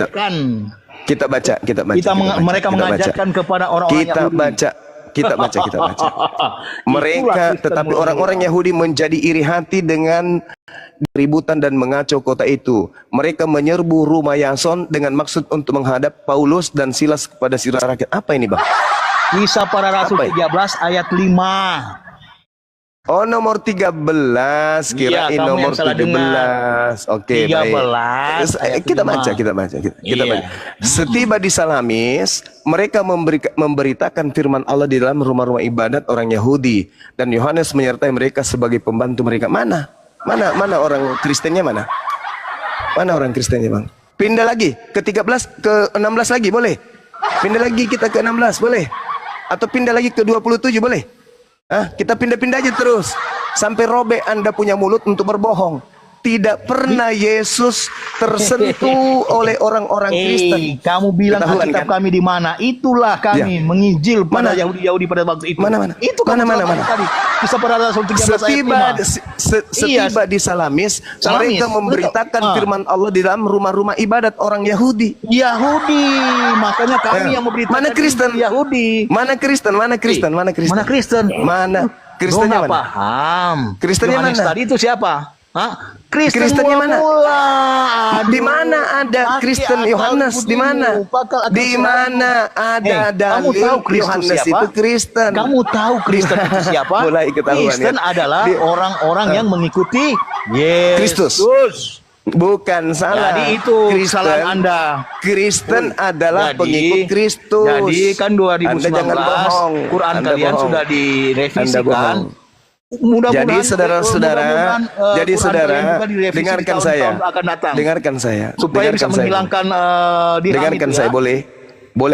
mengajarkan. Kita baca. Mereka mengajarkan kepada orang-orang Yahudi. Kita baca. Mereka, tetapi orang-orang Yahudi menjadi iri hati dengan ributan dan mengacau kota itu. Mereka menyerbu rumah Yason dengan maksud untuk menghadap Paulus dan Silas kepada sirah rakyat. Apa ini, Bang? Kisah Para Rasul 13 ayat 5. Oh, nomor 13, kirain Iya, nomor 17. Oke, 13, baik. Kita baca. Setiba di Salamis, mereka memberitakan firman Allah di dalam rumah-rumah ibadat orang Yahudi, dan Yohanes menyertai mereka sebagai pembantu mereka. Mana orang Kristennya mana? Mana orang Kristennya, Bang? Pindah lagi ke 13, ke 16 lagi boleh? Pindah lagi kita ke 16 boleh? Atau pindah lagi ke 27 boleh? Kita pindah-pindah aja terus sampai robek Anda punya mulut untuk berbohong. Tidak pernah Yesus tersentuh oleh orang-orang Kristen. Kamu bilang Alkitab kan? Kami di mana? Itulah kami menginjil pada Yahudi pada waktu itu. Mana? Itu kan mana? Kisah Para Rasul 13 ayat 5. Setiba di Salamis, mereka memberitakan firman Allah di dalam rumah-rumah ibadat orang Yahudi. Makanya kami yang memberitakan. Mana Kristen? Yahudi. Mana Kristen? Mana? Kristennya mana? Paham. Kristennya mana? Tadi itu siapa? Kristennya mana? Di mana ada Kristen Yohanes? Di mana? Di mana ada dalil Yohanes itu Kristen? Kamu tahu Kristen itu siapa? Mulai ketahuan. Kristen adalah orang-orang yang mengikuti Kristus. Bukan salah. Jadi itu kesalahan Anda. Kristen adalah pengikut Kristus. Jadi kan 2019 Anda jangan bohong. Quran Anda kalian bohong. sudah direvisikan. Jadi saudara-saudara, dengarkan saya, supaya bisa menghilangkan dengarkan saya, boleh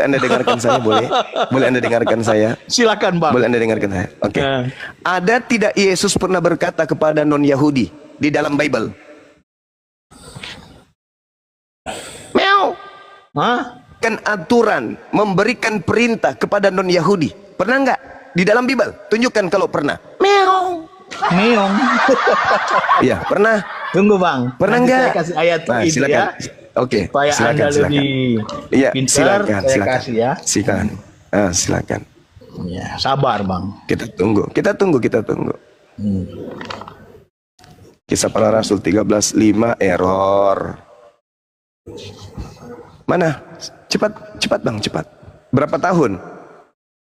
Anda dengarkan saya, boleh Anda dengarkan saya, silakan Bang, boleh Anda dengarkan saya. Oke. Ada tidak Yesus pernah berkata kepada non Yahudi di dalam Bible? Meow. Kan aturan memberikan perintah kepada non Yahudi, pernah nggak? Di dalam Bible, tunjukkan kalau pernah. Meong. Iya, pernah. Tunggu Bang. Pernah nggak? Saya kasih ayat itu silakan. ya. Oke. Supaya Anda lebih pintar. Silakan. Silakan. Ya, sabar Bang. Kita tunggu. Kisah Para Rasul 13:5 error. Mana? Cepat Bang, cepat. Berapa tahun?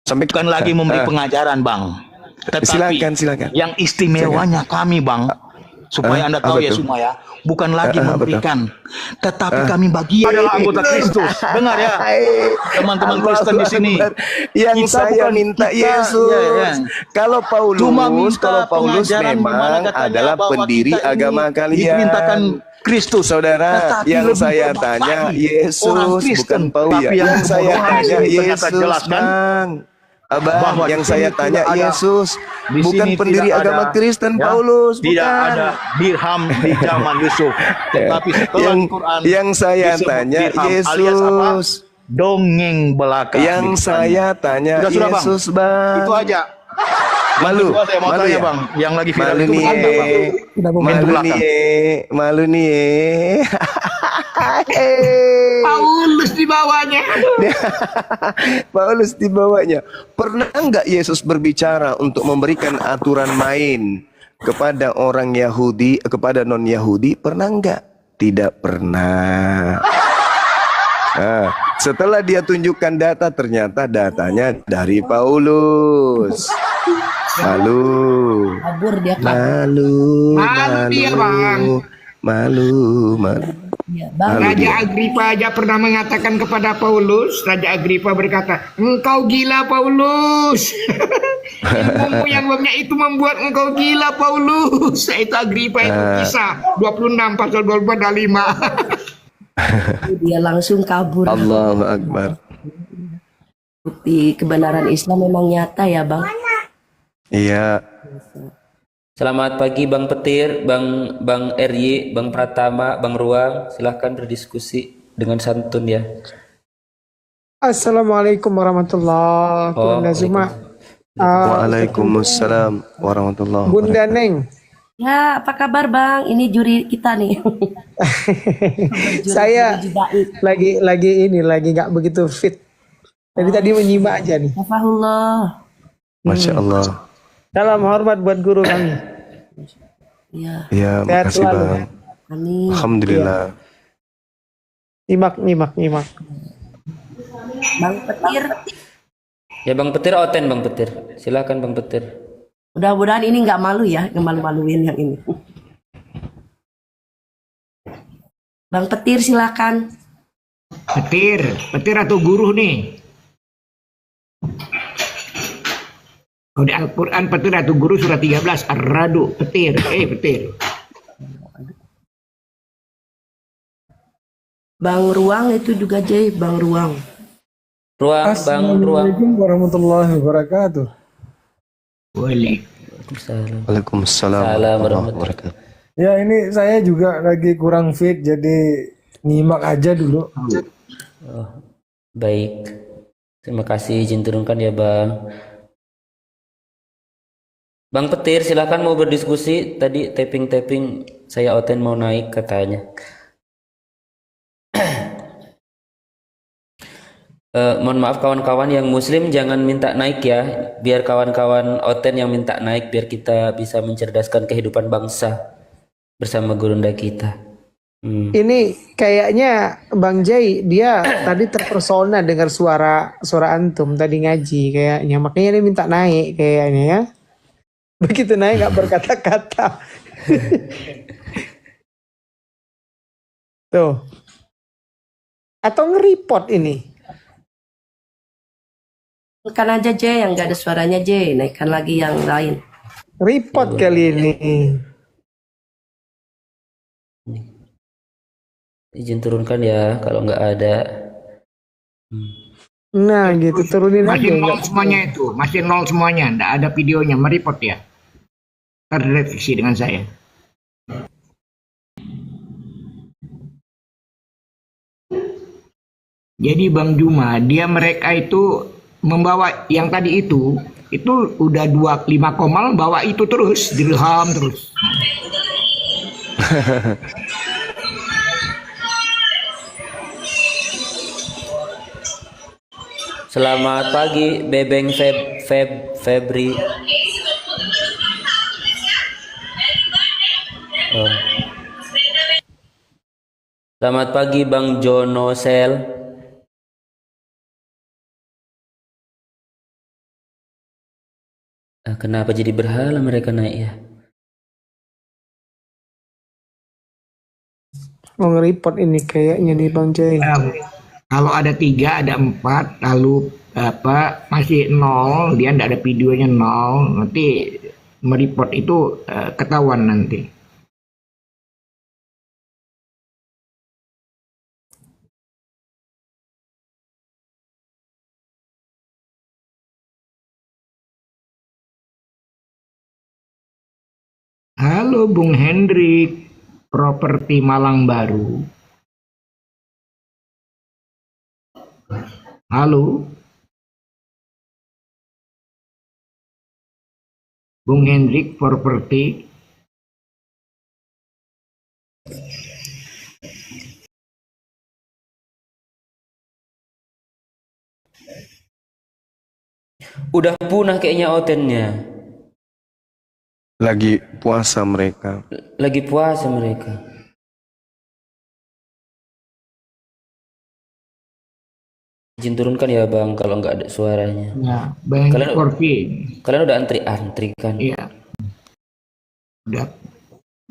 Sampai bukan lagi memberi pengajaran Bang, tetapi silakan. Yang istimewanya kami Bang, supaya Anda tahu ya semua ya, bukan lagi memberikan, tetapi kami bagian adalah anggota Kristus. Dengar ya teman-teman Kristen di sini, yang saya minta Yesus. Kalau Paulus memang adalah pendiri agama kalian, diperintahkan Kristus, saudara. Yang saya tanya Yesus, bukan Paulus. Yang saya tanya Yesus, Bang. Abang, yang saya tanya Yesus, bukan pendiri agama Kristen Paulus. Tidak ada dirham di zaman Yusuf, tetapi setelah Quran yang saya tanya Yesus, dongeng belaka. Yang saya tanya Yesus, Bang. Itu aja. Malu ya Bang, yang lagi viral itu malu nih. Paulus dibawanya. Pernah enggak Yesus berbicara untuk memberikan aturan main kepada orang Yahudi, kepada non Yahudi? Pernah enggak? Tidak pernah. Setelah dia tunjukkan data, ternyata datanya dari Paulus. Malu. Ya, Raja Agripa aja pernah mengatakan kepada Paulus. Raja Agripa berkata, engkau gila Paulus. Ilmu-ilmunya itu membuat engkau gila Paulus. Itu Agripa itu Kisah 26 pasal 25. Dia langsung kabur. Allahu Akbar. Bukti kebenaran Islam memang nyata ya Bang. Iya. Selamat pagi Bang Petir, Bang RY, Bang Pratama, Bang Ruang. Silahkan berdiskusi dengan santun ya. Assalamualaikum warahmatullahi wabarakatuh. Waalaikumsalam warahmatullahi wabarakatuh. Bunda Neng, Ya, apa kabar Bang? Ini juri kita nih. Saya Juri Daid. lagi nggak begitu fit. Jadi tadi menyimak aja nih. Hafahullah. Masya Allah. Salam hormat buat guru kami. Ya, Ya, Sehat makasih selalu. Bang. amin. Alhamdulillah. Nyimak. Bang Petir. Ya Bang Petir, oten Bang Petir. Silakan Bang Petir. Mudah-mudahan ini nggak malu ya, nggak malu-maluin yang ini. Bang Petir silakan. Petir atau guru nih? Kalau di Al-Quran petir atau guru surat 13 Ar-Radu, petir. Petir. Bang Ruang itu juga Jay, Bang Ruang. Ruang, Bang Ruang. Assalamualaikum warahmatullahi wabarakatuh. Boleh. Waalaikumsalam. Waalaikumsalam Salam warahmatullahi warahmatullahi. wabarakatuh. Ya ini saya juga lagi kurang fit jadi nyimak aja dulu. Oh, baik. Terima kasih izin turunkan ya Bang. Bang Petir, silakan mau berdiskusi. Tadi tapping saya oten mau naik katanya. Mohon maaf kawan-kawan yang muslim jangan minta naik ya. Biar kawan-kawan oten yang minta naik biar kita bisa mencerdaskan kehidupan bangsa bersama gurunda kita. Ini kayaknya Bang Jai dia tadi terpersona dengar suara antum tadi ngaji kayaknya, makanya dia minta naik kayaknya ya. Begitu naik nggak berkata-kata. Tuh. Atau nge-report ini. Naikkan aja Jay, yang nggak ada suaranya Jay, naikkan lagi yang lain. Report kali ini. Izin turunkan ya kalau nggak ada. Nah gitu turunin aja. Masih nol nggak- semuanya itu, masih nol semuanya, nggak ada videonya, mereport ya. Terdeteksi dengan saya. Jadi Bang Juma, mereka itu membawa yang tadi itu udah 25 komal bawa itu terus, dirham terus. Selamat pagi Bebeng Febri. Oh. Selamat pagi Bang Jono Sel. Kenapa jadi berhala mereka naik ya? Mau nge-report ini kayaknya nih Bang Jai. Kalau ada 3, ada 4, lalu masih 0, dia nggak ada videonya 0, nanti mereport itu ketahuan nanti. Halo Bung Hendrik, properti Malang Baru. Halo. Bung Hendrik properti. Udah punah kayaknya otennya. Lagi puasa mereka. Lagi puasa mereka. Izin turunkan ya Bang kalau nggak ada suaranya. Nah, banyak Kalian- korpi. Kalian udah antri kan? Iya. Udah.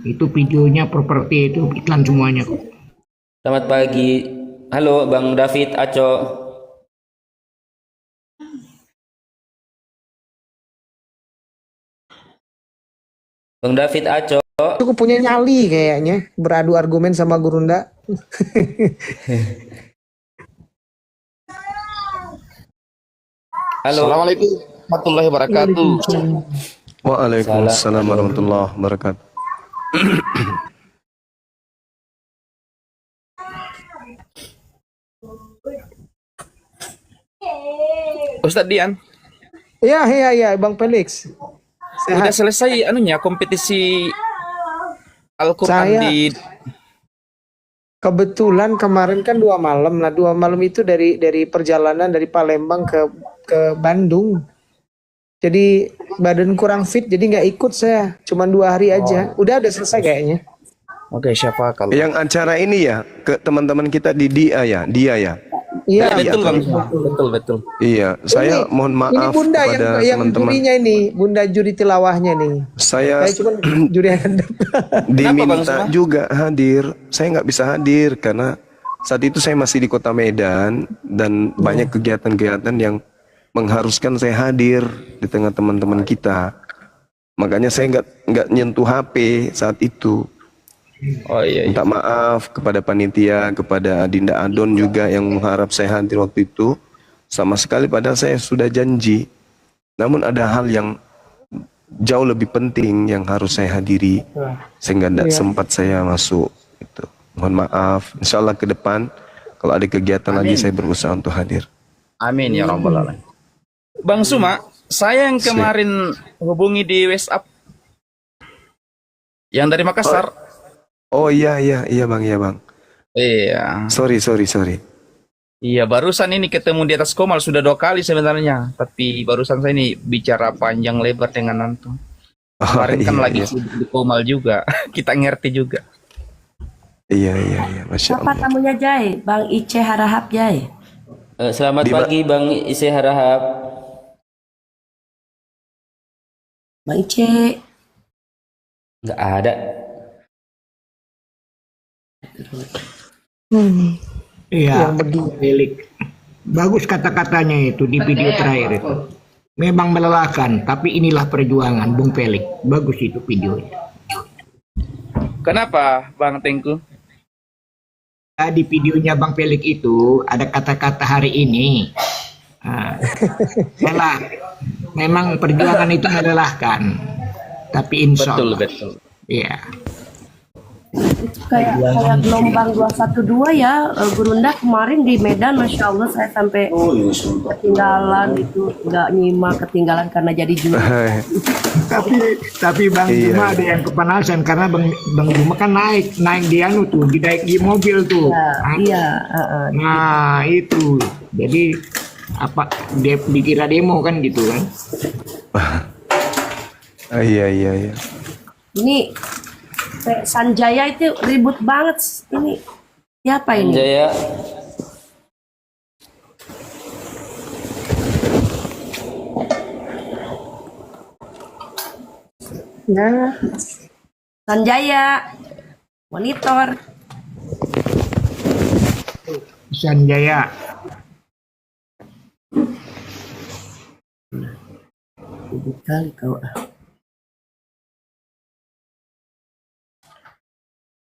Itu videonya properti itu iklan semuanya kok. Selamat pagi. Halo Bang David Aco. Bang David Aco. Cukup punya nyali kayaknya beradu argumen sama Gurunda. Halo. Assalamualaikum warahmatullahi wabarakatuh. Waalaikumsalam warahmatullahi wabarakatuh. Ustadz Dian, Iya Bang Felix. udah Sehat. selesai anunya kompetisi Al-Quran Saya di kebetulan kemarin kan 2 malam lah. 2 malam itu dari perjalanan dari Palembang ke Bandung. Jadi badan kurang fit, jadi nggak ikut saya. Cuman 2 hari aja. Udah selesai kayaknya. Oke, siapa kalau Yang acara ini ya ke teman-teman kita di dia ya. Iya, betul Bang. betul. Betul. Iya, saya mohon Ini maaf Bunda kepada yang teman-teman. jurinya ini, Bunda juri tilawahnya nih. Saya Saya cuma juri yang handap. Bang diminta Suma? juga hadir. Saya nggak bisa hadir karena saat itu saya masih di kota Medan dan banyak kegiatan-kegiatan yang mengharuskan saya hadir di tengah teman-teman kita. Makanya saya nggak nyentuh HP saat itu. Oh iya. Minta maaf kepada panitia, kepada Dinda Adon juga yang mengharap saya hadir waktu itu. Sama sekali padahal saya sudah janji. Namun ada hal yang jauh lebih penting yang harus saya hadiri sehingga tidak sempat saya masuk. Itu. Mohon maaf. Insya Allah ke depan kalau ada kegiatan lagi saya berusaha untuk hadir. Amin ya rabbal alamin. Bang Suma, saya yang kemarin hubungi di WhatsApp yang dari Makassar. Oh iya bang. Iya. Sorry. Iya, barusan ini ketemu di atas Komal sudah 2 kali sebenarnya, tapi barusan saya ini bicara panjang lebar dengan Antum. Kemarin kan lagi sibuk di Komal juga, kita ngerti juga. Iya, masya Siapa Allah. tamunya Jai? Bang Ice Harahap Jai. Selamat pagi Bang Ise Harahap. Bang Ice. Nggak ada. Iya, Yang begini. Pelik. Bagus kata-katanya itu di video terakhir itu. Memang melelahkan, tapi inilah perjuangan Bung Pelik. Bagus itu videonya. Kenapa Bang Tengku? Di videonya Bang Pelik itu ada kata-kata hari ini. Memang perjuangan itu melelahkan, tapi insya Allah. Betul. Iya. Kayak gelombang 212 ya, Gurunda kemarin di Medan, Masya Allah saya sampai ketinggalan itu, nggak nyimak, ketinggalan karena jadi juri. Tapi Bang Iya. Juma ada yang kepanasan karena Bang Juma kan naik di anu tuh, di mobil tuh. Iya. Nah itu, jadi apa dia dikira demo kan gitu kan? Iya. Ini Sanjaya itu ribut banget. Ini siapa ini? Jaya. Nah, Sanjaya. Monitor. Sanjaya. Ribut kali kau.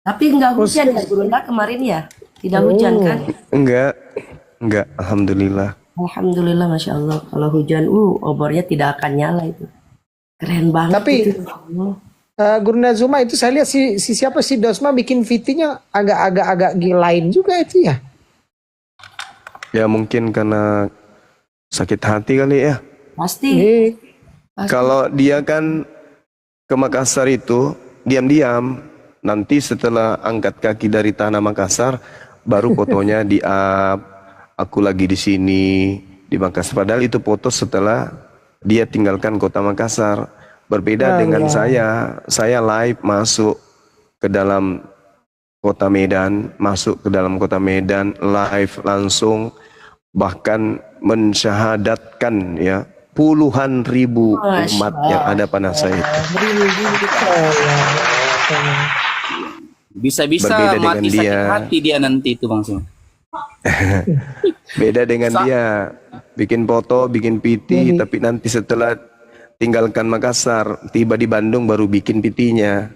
Tapi nggak hujan ya Gurunda kemarin ya? Tidak hujan kan? Enggak. Alhamdulillah. Alhamdulillah, Masya Allah. Kalau hujan, obornya tidak akan nyala itu. Keren banget. Tapi itu. Gurunda Zuma itu saya lihat si siapa si Dosma bikin VT-nya agak gilain juga itu ya. Ya mungkin karena sakit hati kali ya. Pasti. Kalau dia kan ke Makassar itu diam-diam. Nanti setelah angkat kaki dari tanah Makassar, baru fotonya di-up. Aku lagi di sini di Makassar. Padahal itu foto setelah dia tinggalkan kota Makassar. Berbeda dengan saya live masuk ke dalam kota Medan, live langsung, bahkan mensyahadatkan ya puluhan ribu umat yang ada pada saya itu. Bisa-bisa Berbeda dengan mati sakit dia. hati dia nanti itu Bang Suma. Beda dengan dia bikin foto, bikin PT, tapi nanti setelah tinggalkan Makassar, tiba di Bandung baru bikin PT-nya.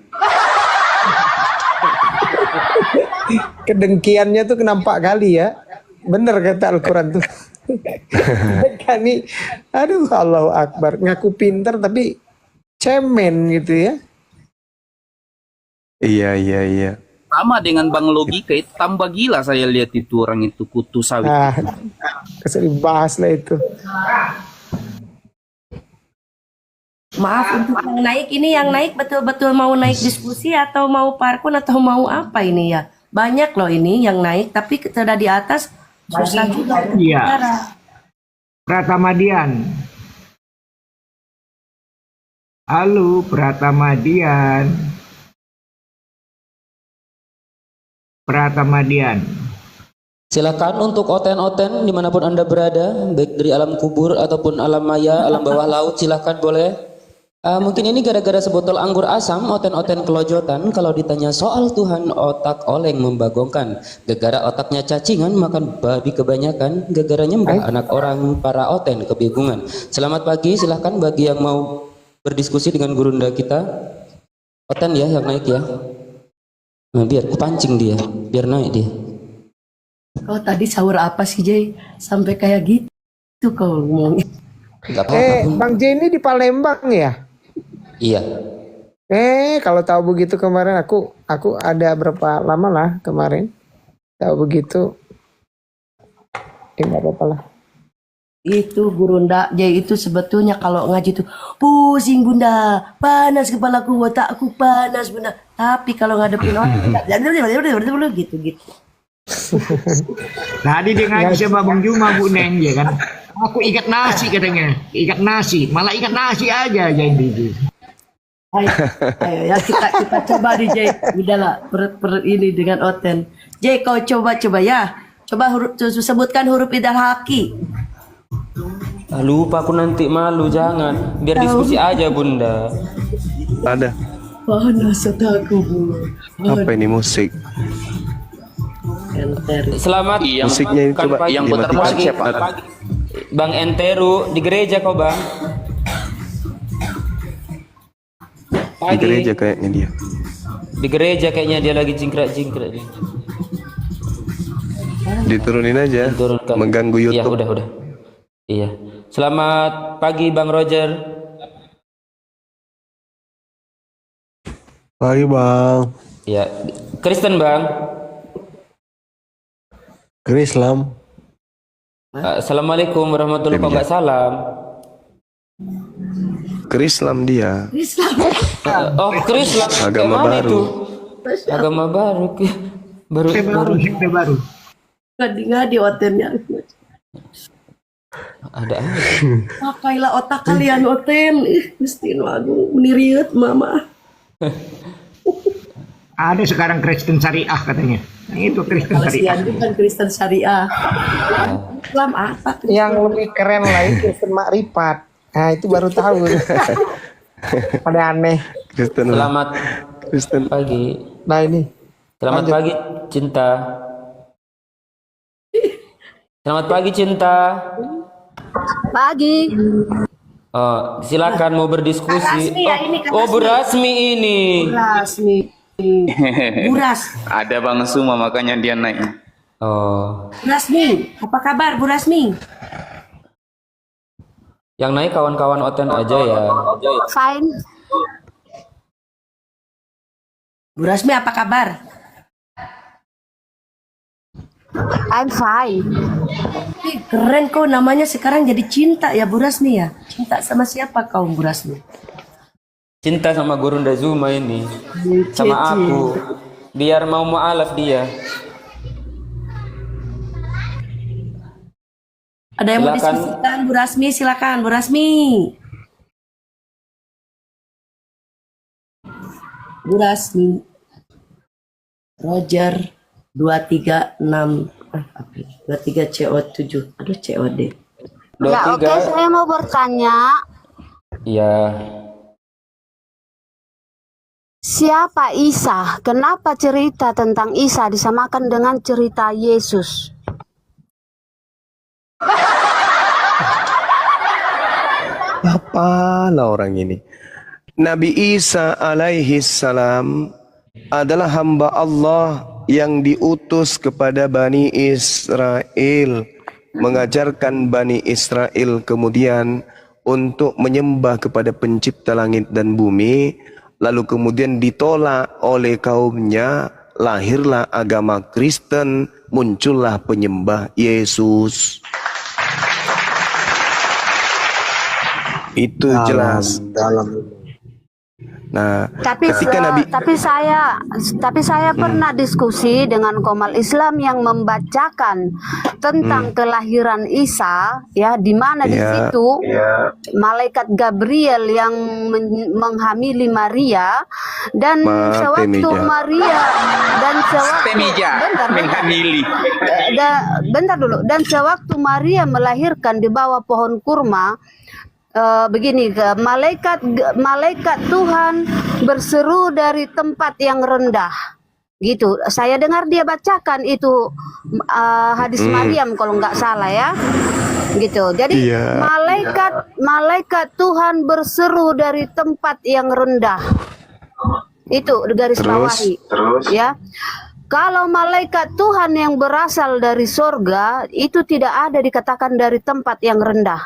Kedengkiannya tuh nampak kali ya. Bener kata Al-Quran tuh. Mereka nih, aduh Allahu Akbar, ngaku pinter tapi cemen gitu ya. Iya. Sama dengan Bang Logika itu tambah gila saya lihat itu orang itu kutu sawit. Nah, kesel dibahas lah itu. Maaf untuk yang naik ini, yang naik betul-betul mau naik diskusi atau mau parkun atau mau apa ini ya? Banyak loh ini yang naik, tapi sudah di atas susah juga untuk Iya. bicara. Pratamadian. Halo Pratamadian. Pratamadian. Silakan untuk oten-oten dimanapun Anda berada, baik dari alam kubur ataupun alam maya, alam bawah laut, silakan boleh. Mungkin ini gara-gara sebotol anggur asam, oten-oten kelojotan. Kalau ditanya soal Tuhan, otak oleng membagongkan. Gegara otaknya cacingan, makan babi kebanyakan. Gegara nyembah anak orang, para oten kebingungan. Selamat pagi, silahkan bagi yang mau berdiskusi dengan gurunda kita. Oten ya yang naik ya. Nah, biar kepancing dia, biar naik dia. Kau tadi sahur apa sih Jay? Sampai kayak gitu kau ngomongin. Gak apa-apa. Bang J ini di Palembang ya? Iya. Kalau tahu begitu kemarin aku ada berapa lama lah kemarin. Tahu begitu. Enggak apa-apa lah. Itu Gurunda Jay itu sebetulnya kalau ngaji tuh pusing bunda, panas kepalaku, otakku panas bunda. Tapi kalau ngadepin orang gitu. Tadi dia ngaji sama Bang Juma Bu Neng ya kan. Aku ikat nasi katanya. Ikat nasi, malah ikat nasi aja jadi. Ayo ya kita coba di Jay. Udahlah ini dengan Oten. Jay kau coba ya. Coba sebutkan huruf idal haki. Lupa aku nanti malu, jangan. Biar diskusi aja bunda. Ada. Panas otakku bu. Apa ini musik? Selamat Musiknya ini coba yang putar dimatikan. musik siapa? Bang Enteru di gereja kau bang. Di gereja kayaknya dia. Di gereja kayaknya dia lagi jingkrak-jingkrak. Diturunin aja. Turunkan. Mengganggu Iya YouTube. udah. Iya. Selamat pagi Bang Roger. Pagi bang. Iya. Kristen Bang. Islam. Assalamualaikum warahmatullahi wabarakatuh. Kok nggak salam? Islam dia. Oh Kristen. Agama Mana baru. itu? Agama baru. baru. Sekte baru. Ngadi Otennya. Ada apa? Pakailah otak kalian Oten. Gusti nu Agung meniriut mama. Ada sekarang Kristen Syariah katanya. Nah, itu Kristen Syariah. Kasihan bukan Kristen Syariah. Islam apa? Yang lebih keren lagi Kristen Makrifat. Nah itu baru tahu. Pada aneh. Kristen. Selamat Kristen. pagi. Nah ini. Selamat Lanjut. pagi Cinta. Selamat pagi Cinta. Pagi. Oh, silakan mau berdiskusi. Kak Rasmi ya, ini Kak Oh, Rasmi. Bu Rasmi ini. Rasmi. Buras. Ada Bang Suma makanya dia naik. Oh, Bu Rasmi, apa kabar Bu Rasmi? yang naik kawan-kawan Oten aja ya. Fine. Bu Rasmi apa kabar? I'm fine. Ih, keren kau namanya sekarang jadi Cinta ya Bu Rasmi ya. Cinta sama siapa kau Bu Rasmi? Cinta sama Gurunda Zuma ini. Sama aku. Biar mau mualaf dia. Ada yang mau Silakan. diskusikan Bu Rasmi, silakan Bu Rasmi. Bu Rasmi. Roger 236 23 CO7. Aduh COD. Ya oke, 23. saya mau bertanya. Iya. Siapa Isa? Kenapa cerita tentang Isa disamakan dengan cerita Yesus? Apalah orang ini. Nabi Isa alaihi salam adalah hamba Allah yang diutus kepada Bani Israel, mengajarkan Bani Israel kemudian untuk menyembah kepada pencipta langit dan bumi, lalu kemudian ditolak oleh kaumnya, lahirlah agama Kristen, muncullah penyembah Yesus. Itu jelas. Nah, Tapi ketika Nabi tapi saya pernah diskusi dengan Komal Islam yang membacakan tentang kelahiran Isa, ya, di mana di Ya, situ malaikat Gabriel yang menghamili Maria dan sewaktu Temija. Maria dan sewaktu Temija bentar, menghamili. bentar dulu, dan sewaktu Maria melahirkan di bawah pohon kurma, begini, malaikat Tuhan berseru dari tempat yang rendah, gitu. Saya dengar dia bacakan itu hadis Maryam kalau nggak salah, ya, gitu. Jadi Iya. malaikat Tuhan berseru dari tempat yang rendah, itu garis bawahi, ya. Kalau malaikat Tuhan yang berasal dari sorga itu tidak ada dikatakan dari tempat yang rendah.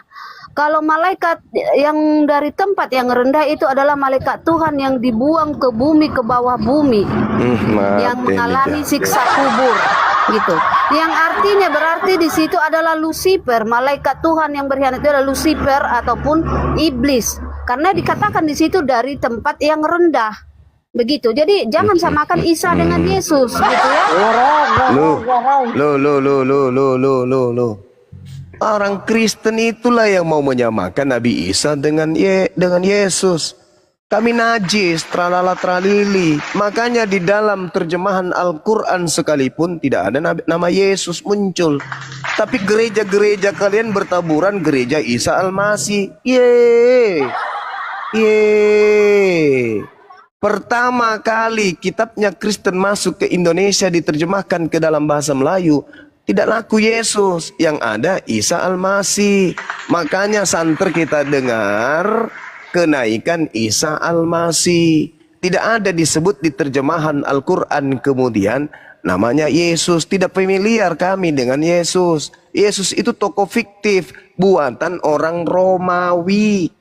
Kalau malaikat yang dari tempat yang rendah itu adalah malaikat Tuhan yang dibuang ke bumi, ke bawah bumi, yang mengalami siksa kubur, gitu. Yang artinya berarti di situ adalah Lucifer, malaikat Tuhan yang berkhianat itu adalah Lucifer ataupun iblis, karena dikatakan di situ dari tempat yang rendah, begitu. Jadi jangan samakan Isa dengan Yesus, gitu ya. Lo. Orang Kristen itulah yang mau menyamakan Nabi Isa dengan Yesus. Kami najis, tralala tralili. Makanya di dalam terjemahan Al-Quran sekalipun tidak ada nama Yesus muncul. Tapi gereja-gereja kalian bertaburan gereja Isa Al-Masih. Pertama kali kitabnya Kristen masuk ke Indonesia diterjemahkan ke dalam bahasa Melayu, tidak laku Yesus, yang ada Isa Al-Masih. Makanya santer kita dengar kenaikan Isa Al-Masih. Tidak ada disebut di terjemahan Al-Quran kemudian namanya Yesus. Tidak familiar kami dengan Yesus. Yesus itu tokoh fiktif, buatan orang Romawi,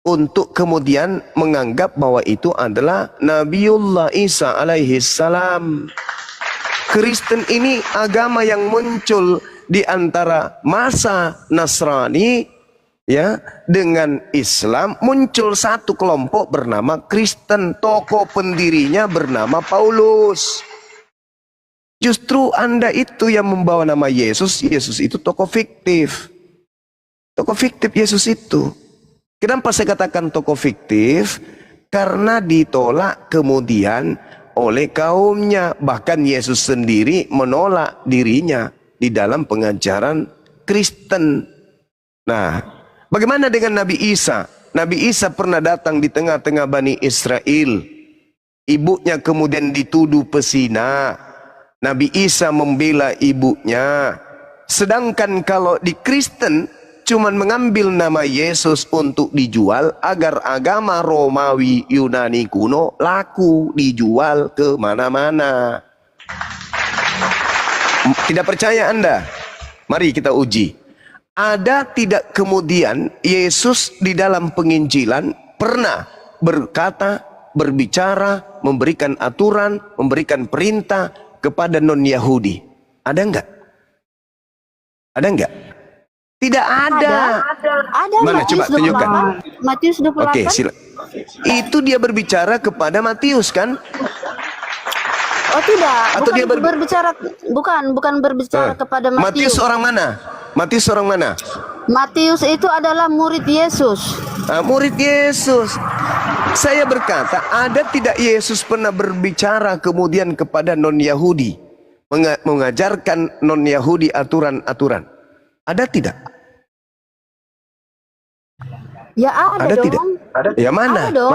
untuk kemudian menganggap bahwa itu adalah Nabiullah Isa alaihi salam. Kristen ini agama yang muncul di antara masa Nasrani, ya, dengan Islam. Muncul satu kelompok bernama Kristen, tokoh pendirinya bernama Paulus. Justru Anda itu yang membawa nama Yesus. Yesus itu tokoh fiktif. Tokoh fiktif Yesus itu. Kenapa saya katakan tokoh fiktif? Karena ditolak kemudian oleh kaumnya. Bahkan Yesus sendiri menolak dirinya di dalam pengajaran Kristen. Nah, bagaimana dengan Nabi Isa? Nabi Isa pernah datang di tengah-tengah Bani Israel. Ibunya kemudian dituduh pesina. Nabi Isa membela ibunya. Sedangkan kalau di Kristen cuman mengambil nama Yesus untuk dijual agar agama Romawi Yunani kuno laku, dijual ke mana-mana. Tidak percaya Anda? Mari kita uji. Ada tidak kemudian Yesus di dalam penginjilan pernah berkata, berbicara, memberikan aturan, memberikan perintah kepada non-Yahudi? Ada enggak? Ada enggak? Tidak ada. Ada Mana coba Matius tunjukkan. 28. Matius 28. Oke, itu dia berbicara kepada Matius kan? Oh tidak, Atau bukan dia berbicara, bukan berbicara kepada Matius Matius. orang mana? Matius orang mana? Matius itu adalah murid Yesus. Murid Yesus. Saya berkata, ada tidak Yesus pernah berbicara kemudian kepada non-Yahudi, mengajarkan non-Yahudi aturan-aturan? Ada tidak? Ya ada dong. Tidak? Ya mana? Ada dong.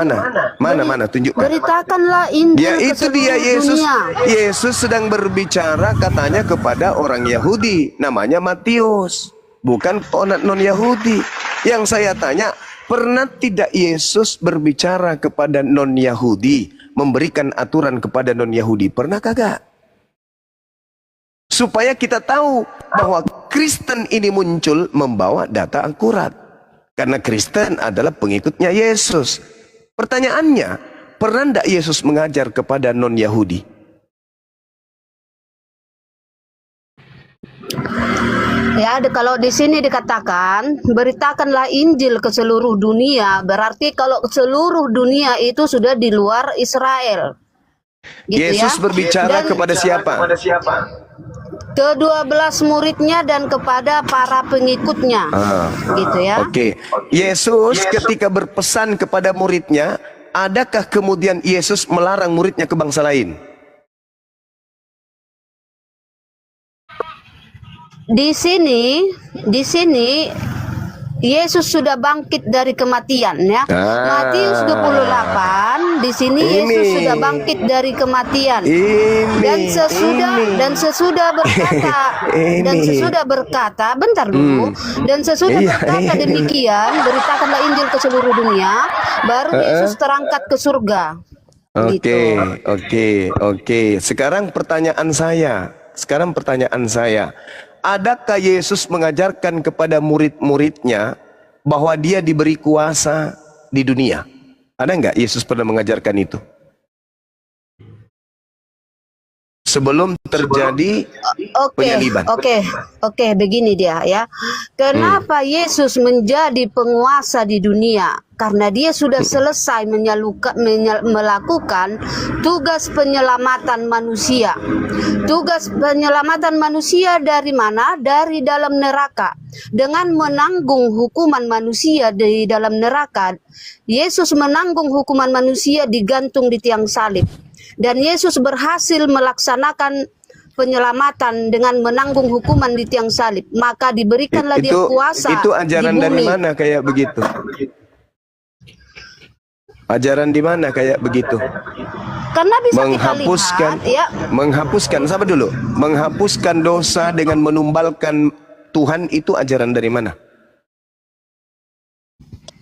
Mana? Tunjukkan. Beritakanlah Injil Ya ke itu seluruh dia Yesus. dunia. Yesus sedang berbicara katanya kepada orang Yahudi, namanya Matius, bukan non Yahudi. Yang saya tanya, pernah tidak Yesus berbicara kepada non Yahudi, memberikan aturan kepada non Yahudi? Pernah kagak? Supaya kita tahu bahwa Kristen ini muncul membawa data akurat. Karena Kristen adalah pengikutnya Yesus. Pertanyaannya, pernah tidak Yesus mengajar kepada non-Yahudi? Ya, kalau di sini dikatakan beritakanlah Injil ke seluruh dunia, berarti kalau seluruh dunia itu sudah di luar Israel. Gitu Yesus ya. berbicara Dan kepada siapa? ke-12 muridnya dan kepada para pengikutnya. Gitu ya. Oke. Yesus ketika berpesan kepada muridnya, adakah kemudian Yesus melarang muridnya ke bangsa lain? Di sini Yesus sudah bangkit dari kematian ya. Matius 28 di sini Yesus sudah bangkit dari kematian. Dan sesudah berkata bentar dulu. Dan sesudah berkata demikian, beritakanlah Injil ke seluruh dunia, baru Yesus terangkat ke surga. Oke. Sekarang pertanyaan saya. Adakah Yesus mengajarkan kepada murid-muridnya bahwa dia diberi kuasa di dunia? Ada nggak Yesus pernah mengajarkan itu? Sebelum terjadi penyaliban. Oke, begini dia ya. Kenapa Yesus menjadi penguasa di dunia? Karena dia sudah selesai melakukan tugas penyelamatan manusia. Tugas penyelamatan manusia dari mana? Dari dalam neraka. Dengan menanggung hukuman manusia di dalam neraka, Yesus menanggung hukuman manusia digantung di tiang salib. Dan Yesus berhasil melaksanakan penyelamatan dengan menanggung hukuman di tiang salib. Maka diberikanlah dia kuasa itu ajaran di bumi. dari mana kayak begitu? Ajaran di mana kayak begitu? Karena bisa kita lihat, ya. Sabar dulu. Menghapuskan dosa dengan menumbalkan Tuhan itu ajaran dari mana?